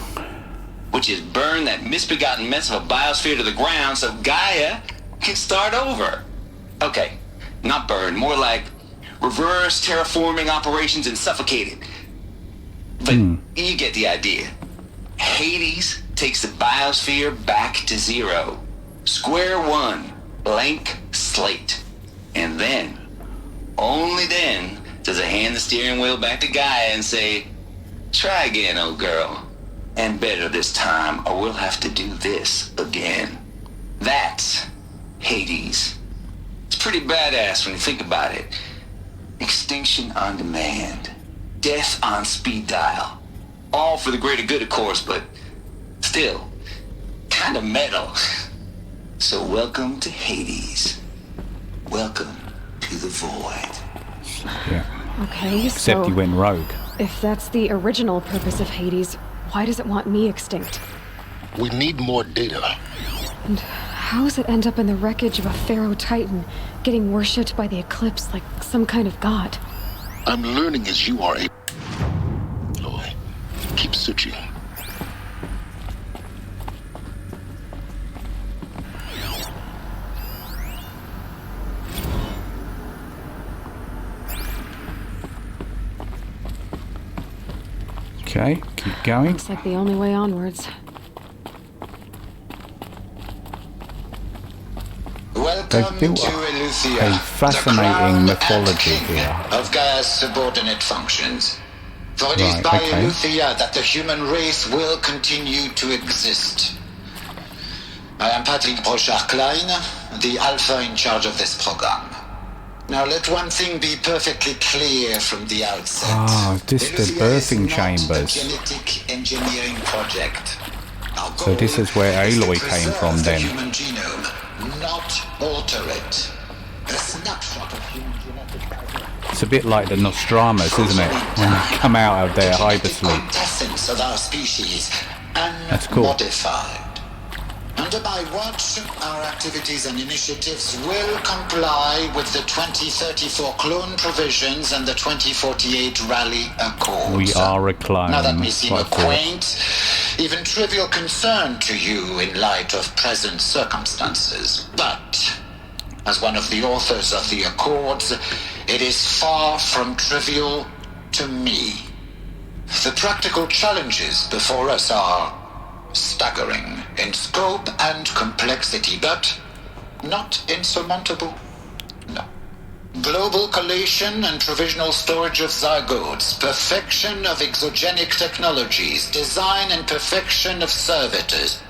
which is burn that misbegotten mess of a biosphere to the ground so Gaia can start over. Okay, not burn, more like reverse terraforming operations and suffocate it. But you get the idea. Hades takes the biosphere back to zero. Square one, blank slate. And then, only then, does it hand the steering wheel back to Gaia and say, try again, old girl. And better this time, or we'll have to do this again. That's Hades. It's pretty badass when you think about it. Extinction on demand. Death on speed dial. All for the greater good, of course, but still, kind of metal. So welcome to Hades. Welcome to the void. Yeah. Okay, Except so he went rogue. if that's the original purpose of Hades, why does it want me extinct? We need more data. And how does it end up in the wreckage of a Pharaoh Titan, getting worshipped by the Eclipse like some kind of god? I'm learning as you are a... Aloy, keep searching. Okay, keep going. Looks like the only way onwards. They've built a fascinating mythology here. Of Gaia's subordinate functions. For it is Right, by okay. Eleuthia that the human race will continue to exist. I am Patrick Brochard-Klein, the Alpha in charge of this program. Now let one thing be perfectly clear from the outset. Ah, this the Eleuthia birthing is not chambers. a genetic engineering project. Our So goal this is where is to Aloy came preserve from the then. human genome, not alter it. A snapshot of human genetic diversity. It's a bit like the Nostradamus, isn't it? When they come out of their hypersleep. Essence of our species, That's cool. unmodified. Under my watch, our activities and initiatives will comply with the 2034 clone provisions and the 2048 Rally Accords. We are a clone. Now that may seem a Like that. quaint, even trivial concern to you in light of present circumstances, but as one of the authors of the Accords, it is far from trivial to me. The practical challenges before us are staggering in scope and complexity, but not insurmountable. No. Global collation and provisional storage of zygotes, perfection of exogenic technologies, design and perfection of servitors,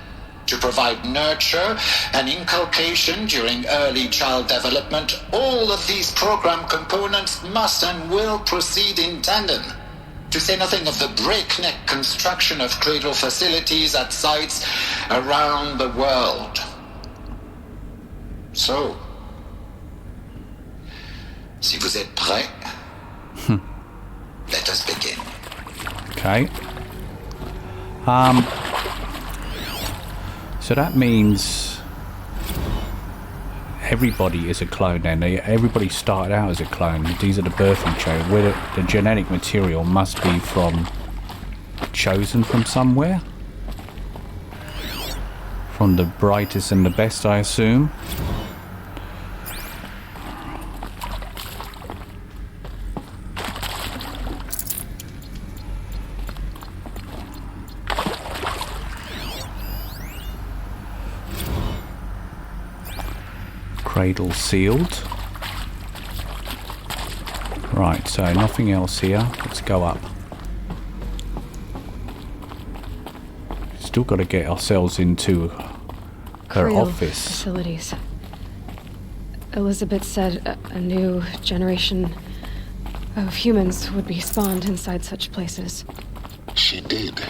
to provide nurture and inculcation during early child development. All of these program components must and will proceed in tandem, to say nothing of the breakneck construction of cradle facilities at sites around the world. So, si vous êtes prêts, let us begin. Okay. So that means everybody is a clone then. Everybody started out as a clone. These are the birthing chain, where the genetic material must be chosen from somewhere. From the brightest and the best, I assume. Cradle sealed. Right, so nothing else here. Let's go up. Still got to get ourselves into her office. Facilities. Elizabeth said a new generation of humans would be spawned inside such places. She did.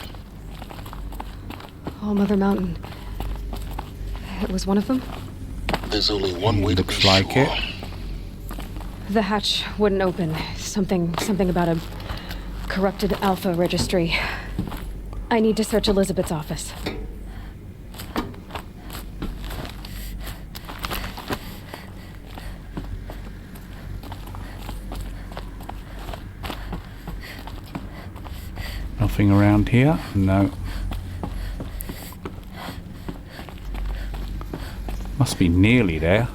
All Mother Mountain. It was one of them? There's only one way to be sure. Looks like it. The hatch wouldn't open. Something about a corrupted alpha registry. I need to search Elizabeth's office. Nothing around here? No. Must be nearly there.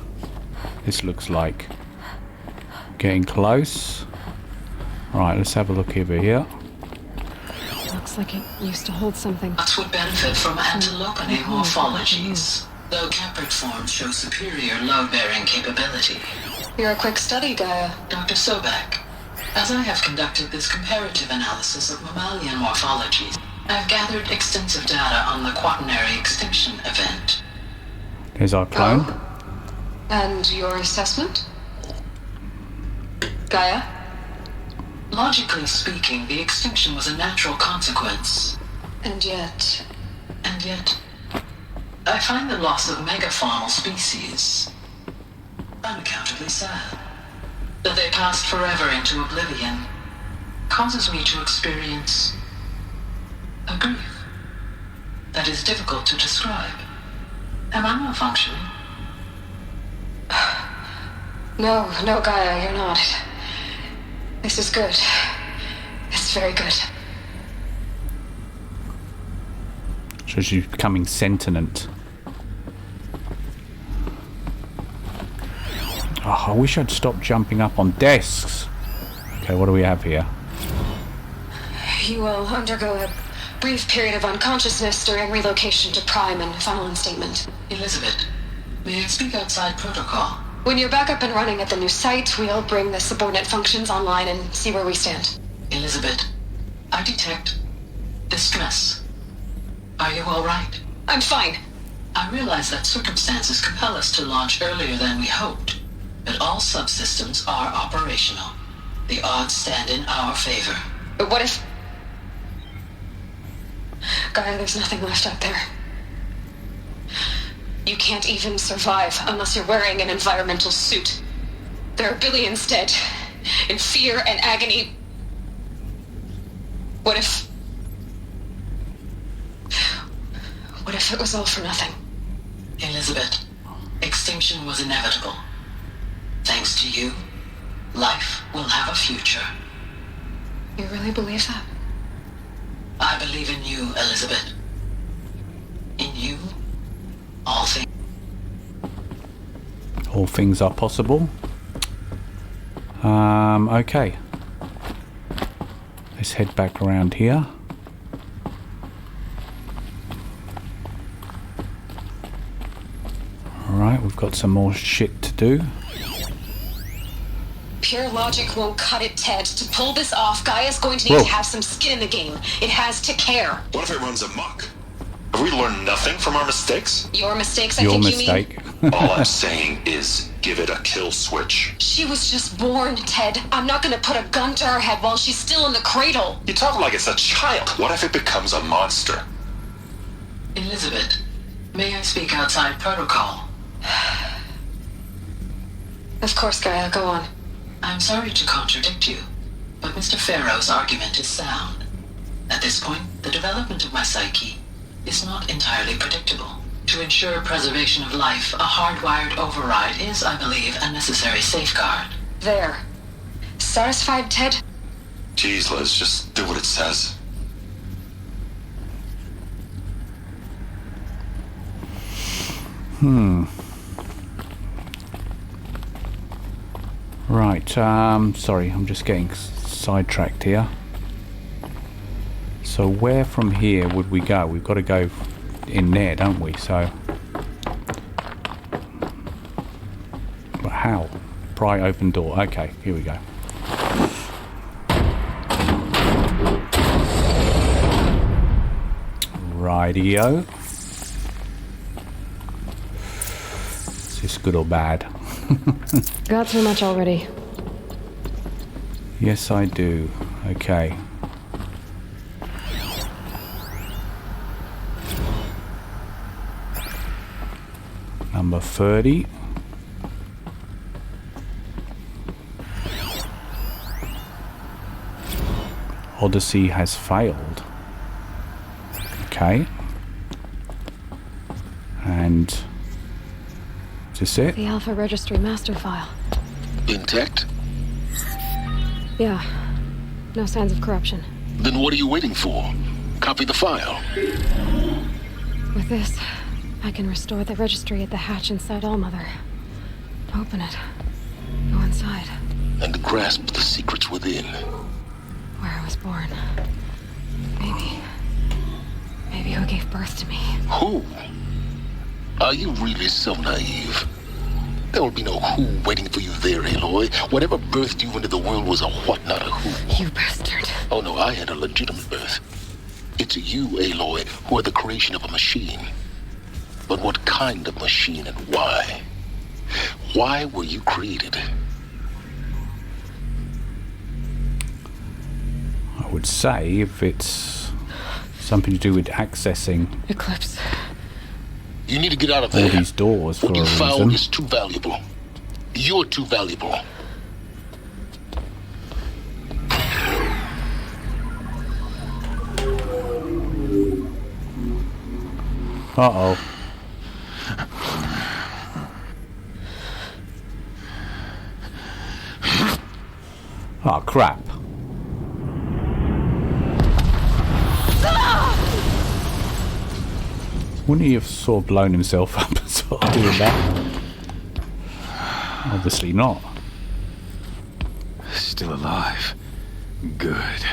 This looks like. Getting close. Right, let's have a look over here. Looks like it used to hold something. That would benefit from antilopinate morphologies, though caprid forms show superior load-bearing capability. You're a quick study, Gaia. Dr. Sobek, as I have conducted this comparative analysis of mammalian morphologies, I've gathered extensive data on the quaternary extinction event. Here's our clone. Oh. And your assessment? Gaia? Logically speaking, the extinction was a natural consequence. And yet, I find the loss of megafaunal species unaccountably sad. That they passed forever into oblivion causes me to experience a grief that is difficult to describe. Am I malfunctioning? No, Gaia, you're not. This is good. It's very good. So she's becoming sentient. Oh, I wish I'd stop jumping up on desks. Okay, what do we have here? You will undergo a brief period of unconsciousness during relocation to Prime and final instatement. Elizabeth, may I speak outside protocol? When you're back up and running at the new site, we'll bring the subordinate functions online and see where we stand. Elizabeth, I detect distress. Are you all right? I'm fine. I realize that circumstances compel us to launch earlier than we hoped, but all subsystems are operational. The odds stand in our favor. But what if... Gaia, there's nothing left out there. You can't even survive unless you're wearing an environmental suit. There are billions dead, in fear and agony. What if it was all for nothing? Elizabeth, extinction was inevitable. Thanks to you, life will have a future. You really believe that? I believe in you, Elizabeth. In you, all things. All things are possible. Okay. Let's head back around here. Alright, we've got some more shit to do. Pure logic won't cut it, Ted. To pull this off, Gaia's going to need to have some skin in the game. It has to care. What if it runs amok? Have we learned nothing from our mistakes? Your mistakes, I think you mean? All I'm saying is give it a kill switch. She was just born, Ted. I'm not gonna put a gun to her head while she's still in the cradle. You talk like it's a child. What if it becomes a monster? Elizabeth, may I speak outside protocol? Of course, Gaia, go on. I'm sorry to contradict you, but Mr. Farrow's argument is sound. At this point, the development of my psyche is not entirely predictable. To ensure preservation of life, a hardwired override is, I believe, a necessary safeguard. There. Satisfied, Ted? Jeez, Liz, just do what it says. Right, sorry, I'm just getting sidetracked here. So where from here would we go? We've got to go in there, don't we? So, but how? Pry open door. Okay, here we go. Rightio. Is this good or bad? Got too much already. Yes, I do. Okay. Number 30. Odyssey has failed. Okay. And is this it? The Alpha Registry master file. Intact? Yeah. No signs of corruption. Then what are you waiting for? Copy the file. With this, I can restore the registry at the hatch inside Allmother. Open it. Go inside. And grasp the secrets within. Where I was born. Maybe who gave birth to me. Who? Are you really so naive? There will be no who waiting for you there, Aloy. Whatever birthed you into the world was a what, not a who. You bastard. Oh no, I had a legitimate birth. It's you, Aloy, who are the creation of a machine. But what kind of machine and why? Why were you created? I would say if it's something to do with accessing Eclipse. You need to get out of there. All these doors for what a you found reason. is too valuable. You're too valuable. Uh-oh. Oh, crap. Wouldn't he have sort of blown himself up and sort of doing that? Obviously not. Still alive. Good.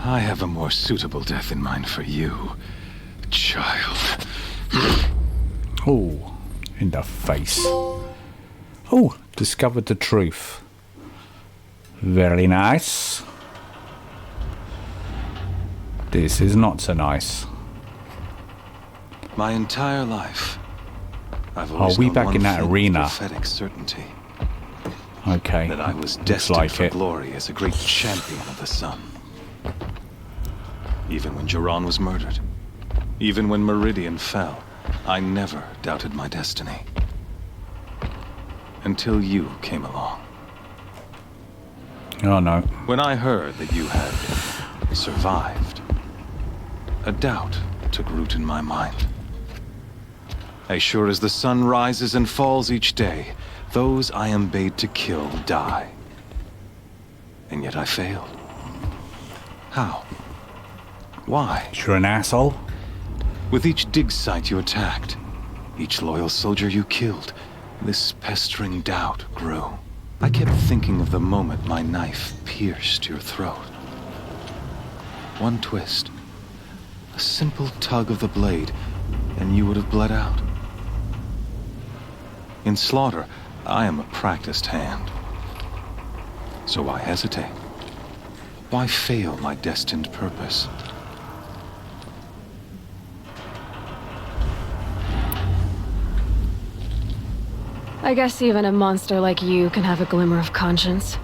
I have a more suitable death in mind for you, child. Oh, in the face. Oh, discovered the truth. Very nice. This is not so nice. My entire life, I've always Are we known back one in that thing with arena? prophetic certainty. Okay. That I was looks destined like for it. glory as a great champion of the sun. Even when Jiran was murdered, even when Meridian fell, I never doubted my destiny. Until you came along. Oh no. When I heard that you had survived, a doubt took root in my mind. As sure as the sun rises and falls each day, those I am bade to kill die. And yet I failed. How? Why? You're an asshole. With each dig site you attacked, each loyal soldier you killed, this pestering doubt grew. I kept thinking of the moment my knife pierced your throat. One twist, a simple tug of the blade, and you would have bled out. In slaughter, I am a practiced hand. So why hesitate? Why fail my destined purpose? I guess even a monster like you can have a glimmer of conscience.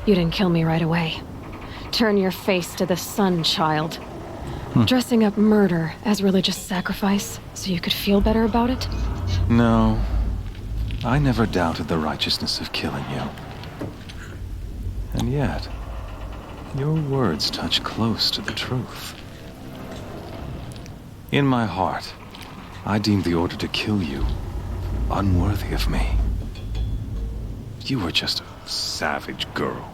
You didn't kill me right away. Turn your face to the sun, child. Dressing up murder as religious sacrifice so you could feel better about it? No. I never doubted the righteousness of killing you. And yet, your words touch close to the truth. In my heart, I deemed the order to kill you unworthy of me. You were just a savage girl.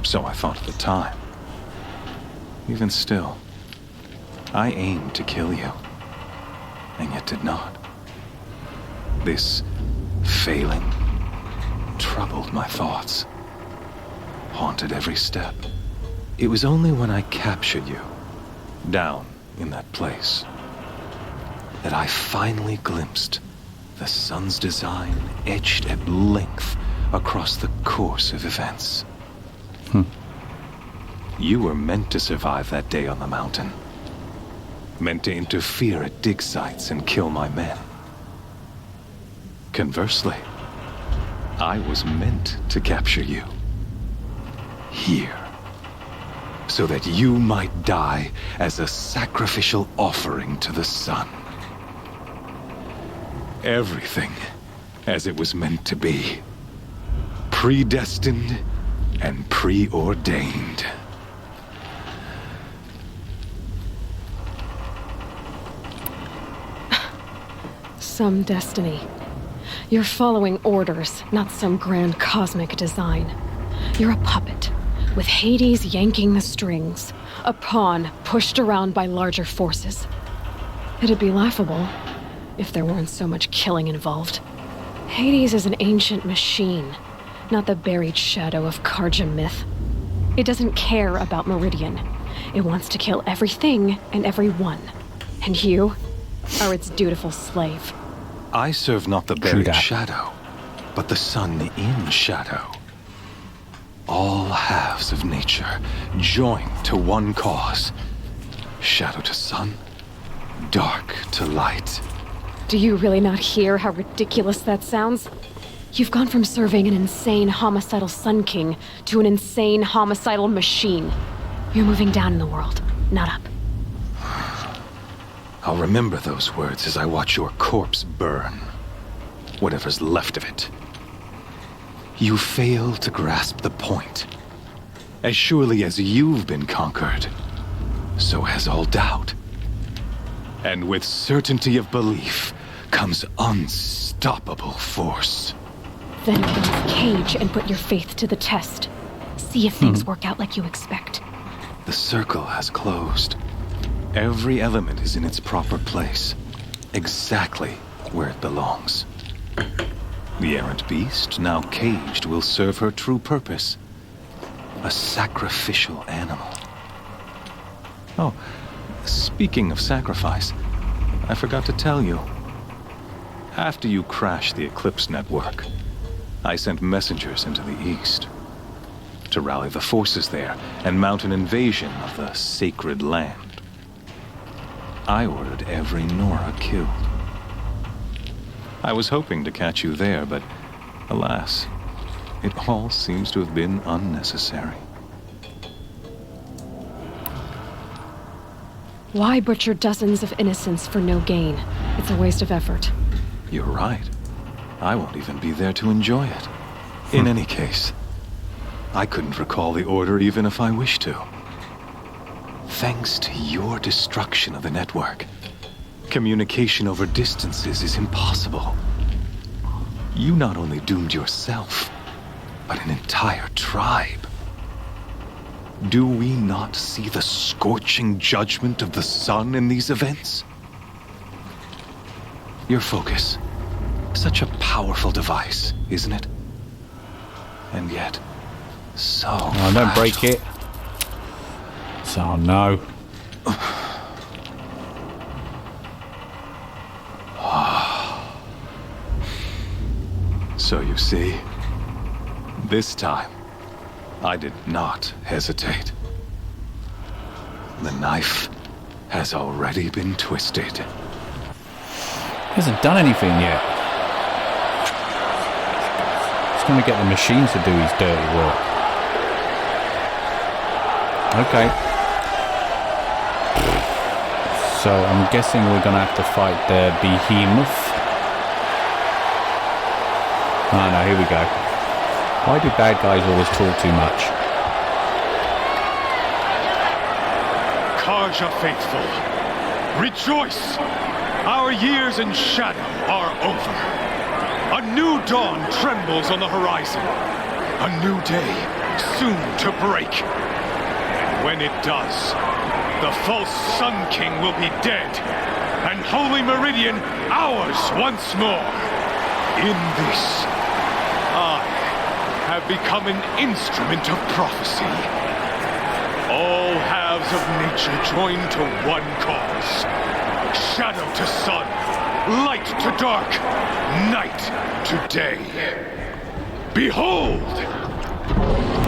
So I thought at the time. Even still, I aimed to kill you, and yet did not. This failing troubled my thoughts, haunted every step. It was only when I captured you, down in that place, that I finally glimpsed the sun's design etched at length across the course of events. You were meant to survive that day on the mountain. Meant to interfere at dig sites and kill my men. Conversely, I was meant to capture you. Here. So that you might die as a sacrificial offering to the sun. Everything as it was meant to be. Predestined and preordained. Some destiny. You're following orders, not some grand cosmic design. You're a puppet, with Hades yanking the strings. A pawn pushed around by larger forces. It'd be laughable if there weren't so much killing involved. Hades is an ancient machine, not the buried shadow of Karja myth. It doesn't care about Meridian. It wants to kill everything and everyone. And you are its dutiful slave. I serve not the buried shadow, but the sun in shadow. All halves of nature joined to one cause. Shadow to sun, dark to light. Do you really not hear how ridiculous that sounds? You've gone from serving an insane homicidal Sun King to an insane homicidal machine. You're moving down in the world, not up. I'll remember those words as I watch your corpse burn. Whatever's left of it. You fail to grasp the point. As surely as you've been conquered, so has all doubt. And with certainty of belief comes unstoppable force. Then open this cage and put your faith to the test. See if things work out like you expect. The circle has closed. Every element is in its proper place, exactly where it belongs. The errant beast, now caged, will serve her true purpose. A sacrificial animal. Oh, speaking of sacrifice, I forgot to tell you. After you crashed the Eclipse network, I sent messengers into the east to rally the forces there and mount an invasion of the sacred land. I ordered every Nora killed. I was hoping to catch you there, but alas, it all seems to have been unnecessary. Why butcher dozens of innocents for no gain? It's a waste of effort. You're right. I won't even be there to enjoy it. In any case, I couldn't recall the order even if I wished to. Thanks to your destruction of the network, communication over distances is impossible. You not only doomed yourself, but an entire tribe. Do we not see the scorching judgment of the sun in these events? Your focus, such a powerful device, isn't it? And yet, so Oh, don't break it. So, no. So you see, this time, I did not hesitate. The knife has already been twisted. Hasn't done anything yet. He's going to get the machines to do his dirty work. Okay. So I'm guessing we're going to have to fight the behemoth. Oh no, here we go. Why do bad guys always talk too much? Karja faithful, rejoice! Our years in shadow are over. A new dawn trembles on the horizon. A new day soon to break. And when it does, the false Sun King will be dead, and Holy Meridian ours once more. In this, I have become an instrument of prophecy. All halves of nature join to one cause. Shadow to sun, light to dark, night to day. Behold!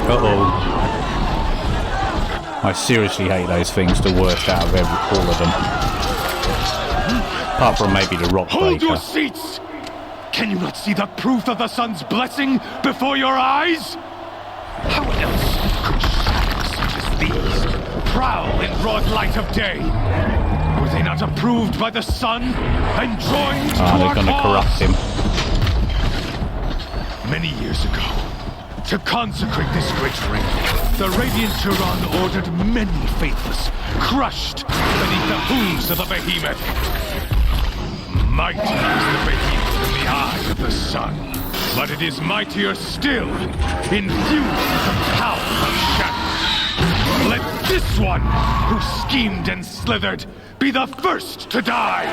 Uh-oh. I seriously hate those things, the worst out of all of them. Apart from maybe the rock Hold breaker. your seats! Can you not see the proof of the sun's blessing before your eyes? How else could shadows such as these prowl in broad light of day? Were they not approved by the sun and joined to our they're gonna corrupt him. Many years ago, to consecrate this great ring, the Radiant Turon ordered many faithless, crushed beneath the hooves of the behemoth. Mighty is the behemoth in the eye of the sun, but it is mightier still, infused with the power of shadow. Let this one, who schemed and slithered, be the first to die.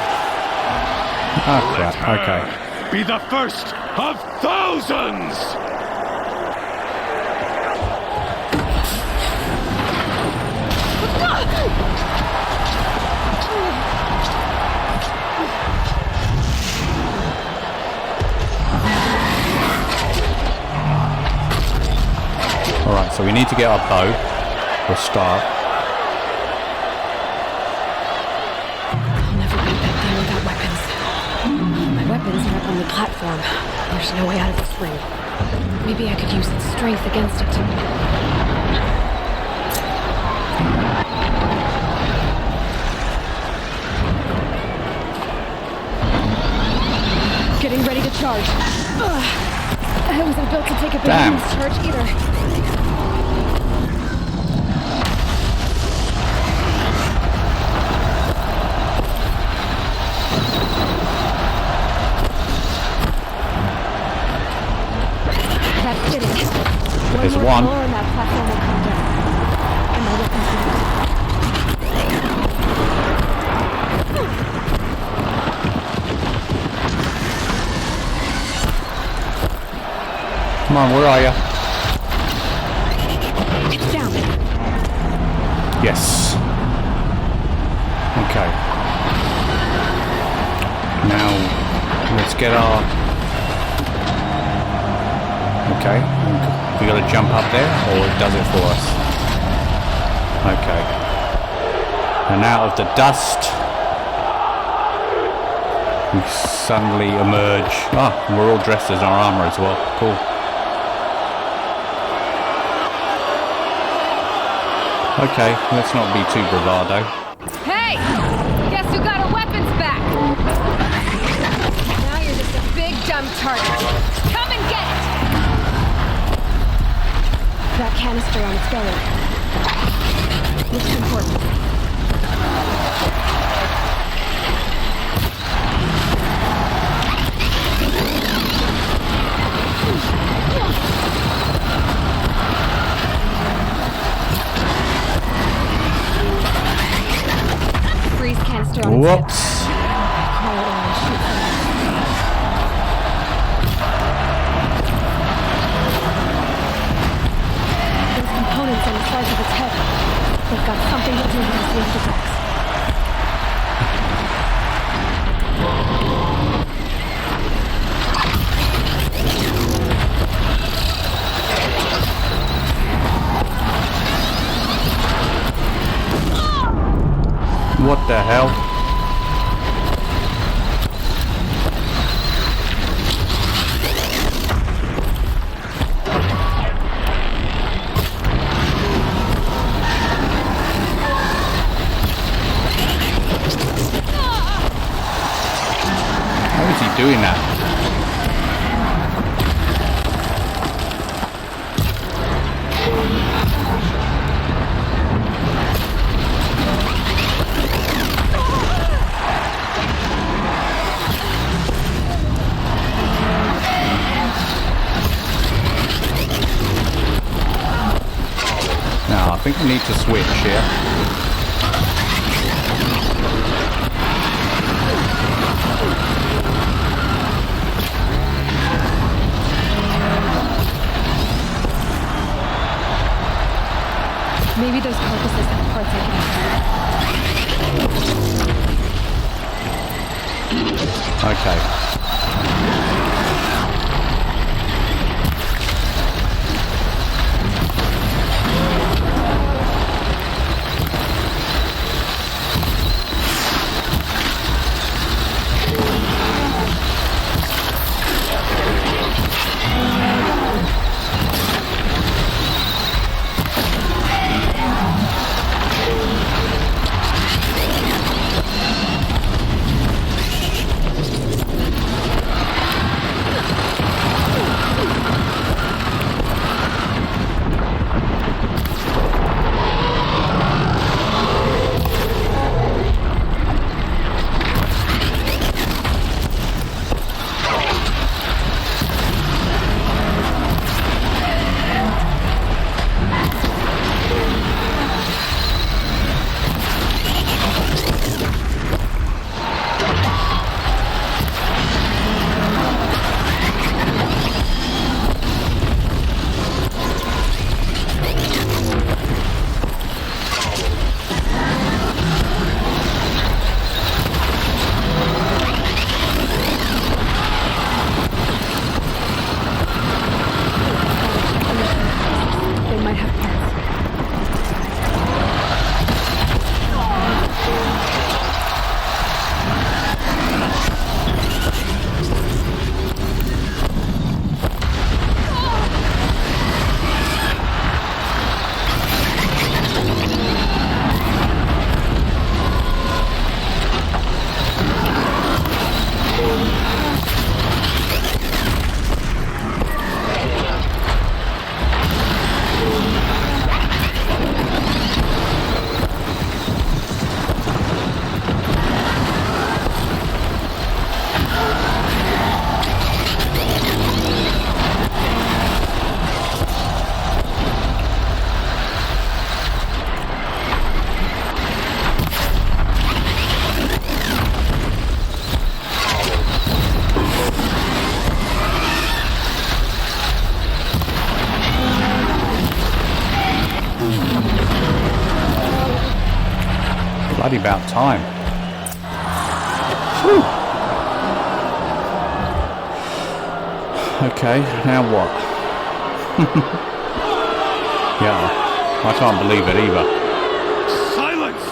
Oh crap, okay. Be the first of thousands! Alright, so we need to get our bow for a start. I'll never beat that thing without weapons. My weapons are up on the platform. There's no way out of this ring. Maybe I could use its strength against it. Getting ready to charge. I wasn't built to take a behemoth's charge either. That's fitting. There's One one. more and that platform will come down. And my weapons will. Come on, where are you? It's down. Yes. Okay. Now, let's get our... Okay. We gotta jump up there, or it does it for us? Okay. And out of the dust, we suddenly emerge. Ah, we're all dressed as our armor as well. Cool. Okay, let's not be too bravado. Hey! Guess who got our weapons back? Now you're just a big dumb target. Come and get it! That canister on its belly. Looks important. Freeze canister on its Whoops. Call it on and shoot for it. Those components on the sides of its head. They've got something to do with its wind attacks. What the hell? How is he doing that? Now, I think we need to switch here. Maybe those carcasses have parts I can use. Okay. Bloody about time. Whew. Okay, now what? Yeah, I can't believe it either. Silence!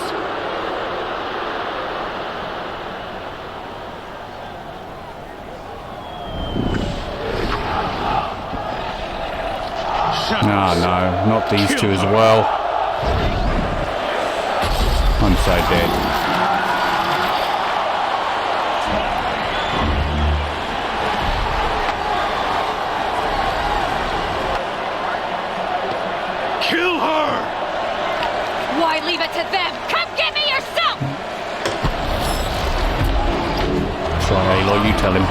No, no, not these two as well. I'm so dead. Kill her! Why leave it to them? Come get me yourself! Try, Aloy, you tell him.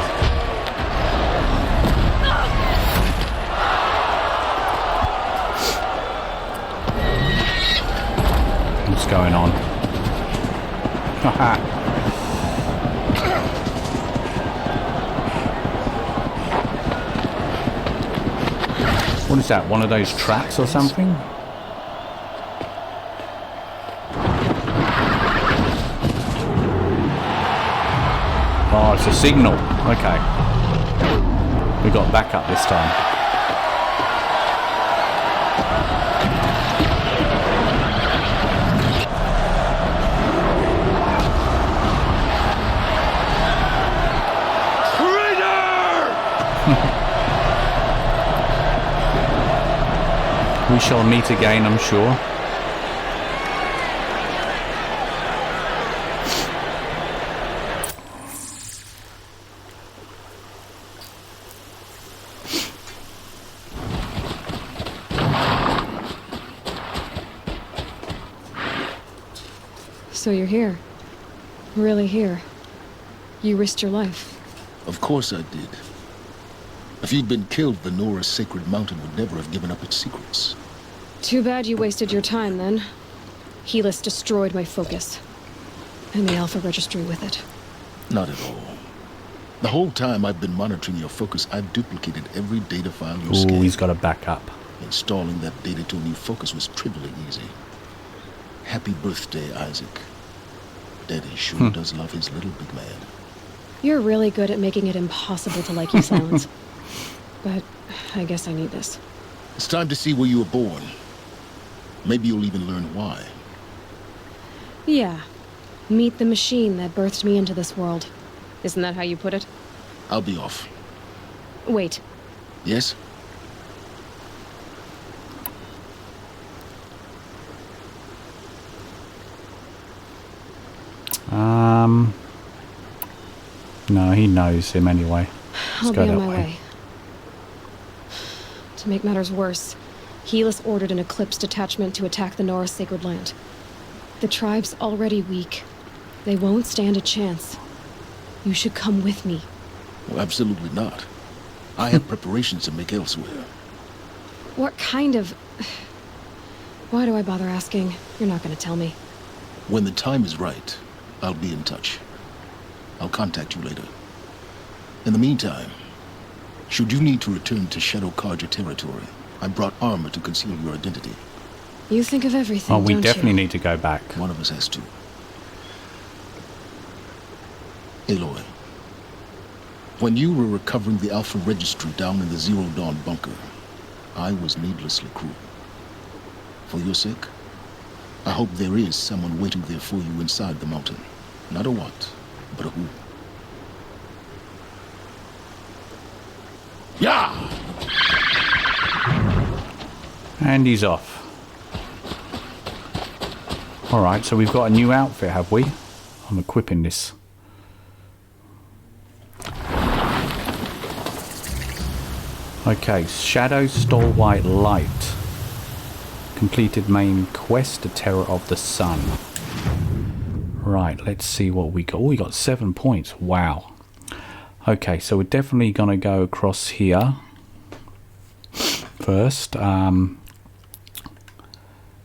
What's going on? Haha. What is that? One of those traps or something? Oh, it's a signal. Okay. We got backup this time. shall meet again, I'm sure. So you're here. Really here. You risked your life. Of course I did. If you'd been killed, the Nora's sacred mountain would never have given up its secrets. Too bad you wasted your time, then. Helis destroyed my focus. And the Alpha Registry with it. Not at all. The whole time I've been monitoring your focus, I've duplicated every data file you scanned. Oh, he's got a backup. Installing that data to a new focus was trivially easy. Happy birthday, Isaac. Daddy sure does love his little big man. You're really good at making it impossible to like you, Silence. But I guess I need this. It's time to see where you were born. Maybe you'll even learn why. Yeah. Meet the machine that birthed me into this world. Isn't that how you put it? I'll be off. Wait. Yes? No, he knows him anyway. I'll be on my way. To make matters worse, Helis ordered an Eclipse detachment to attack the Nora's sacred land. The tribe's already weak. They won't stand a chance. You should come with me. Well, absolutely not. I have preparations to make elsewhere. What kind of... Why do I bother asking? You're not going to tell me. When the time is right, I'll be in touch. I'll contact you later. In the meantime, should you need to return to Shadow Karja territory, I brought armor to conceal your identity. You think of everything, Oh, we don't definitely you? need to go back. One of us has to. Aloy, when you were recovering the Alpha Registry down in the Zero Dawn bunker, I was needlessly cruel. For your sake, I hope there is someone waiting there for you inside the mountain. Not a what, but a who. Yeah! And he's off. Alright, so we've got a new outfit, have we? I'm equipping this. Okay, Shadow Stalwart Light. Completed main quest, the Terror of the Sun. Right, let's see what we got. Oh, we got 7 points. Wow. Okay, so we're definitely going to go across here first.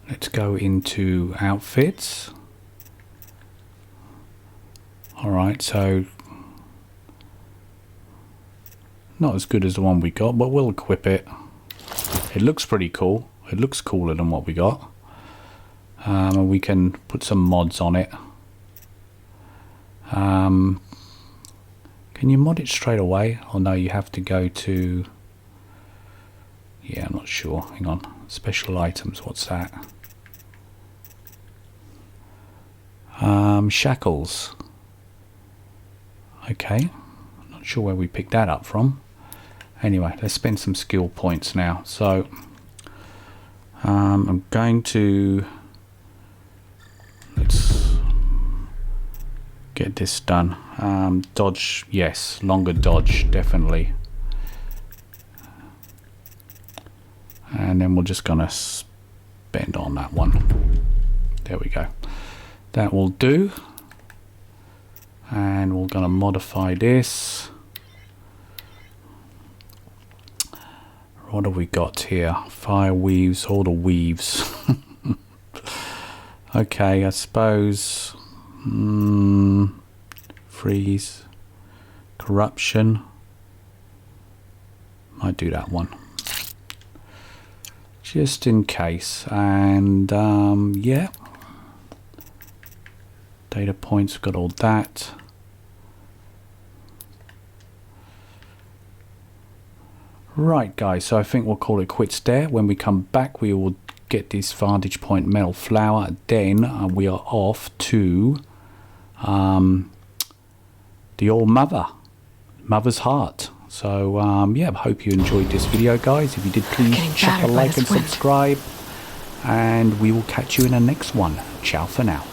Let's go into outfits. Alright, so not as good as the one we got, but we'll equip it. It looks pretty cool. It looks cooler than what we got. And we can put some mods on it. Can you mod it straight away? Or no, you have to go to... Yeah, I'm not sure. Hang on. Special items, what's that? Shackles. Okay. Not sure where we picked that up from. Anyway, let's spend some skill points now. So, I'm going to... Let's get this done. Dodge, yes. Longer dodge, definitely. And then we're just gonna spend on that one. There we go. That will do. And we're gonna modify this. What have we got here? Fire weaves, all the weaves. Okay, I suppose freeze, corruption. Might do that one just in case. And yeah, data points, we've got all that. Right guys, so I think we'll call it quits there. When we come back we will get this vantage point metal flower, then we are off to the old mother's heart. So yeah, I hope you enjoyed this video, guys. If you did, please chuck a like and subscribe, and we will catch you in the next one. Ciao for now.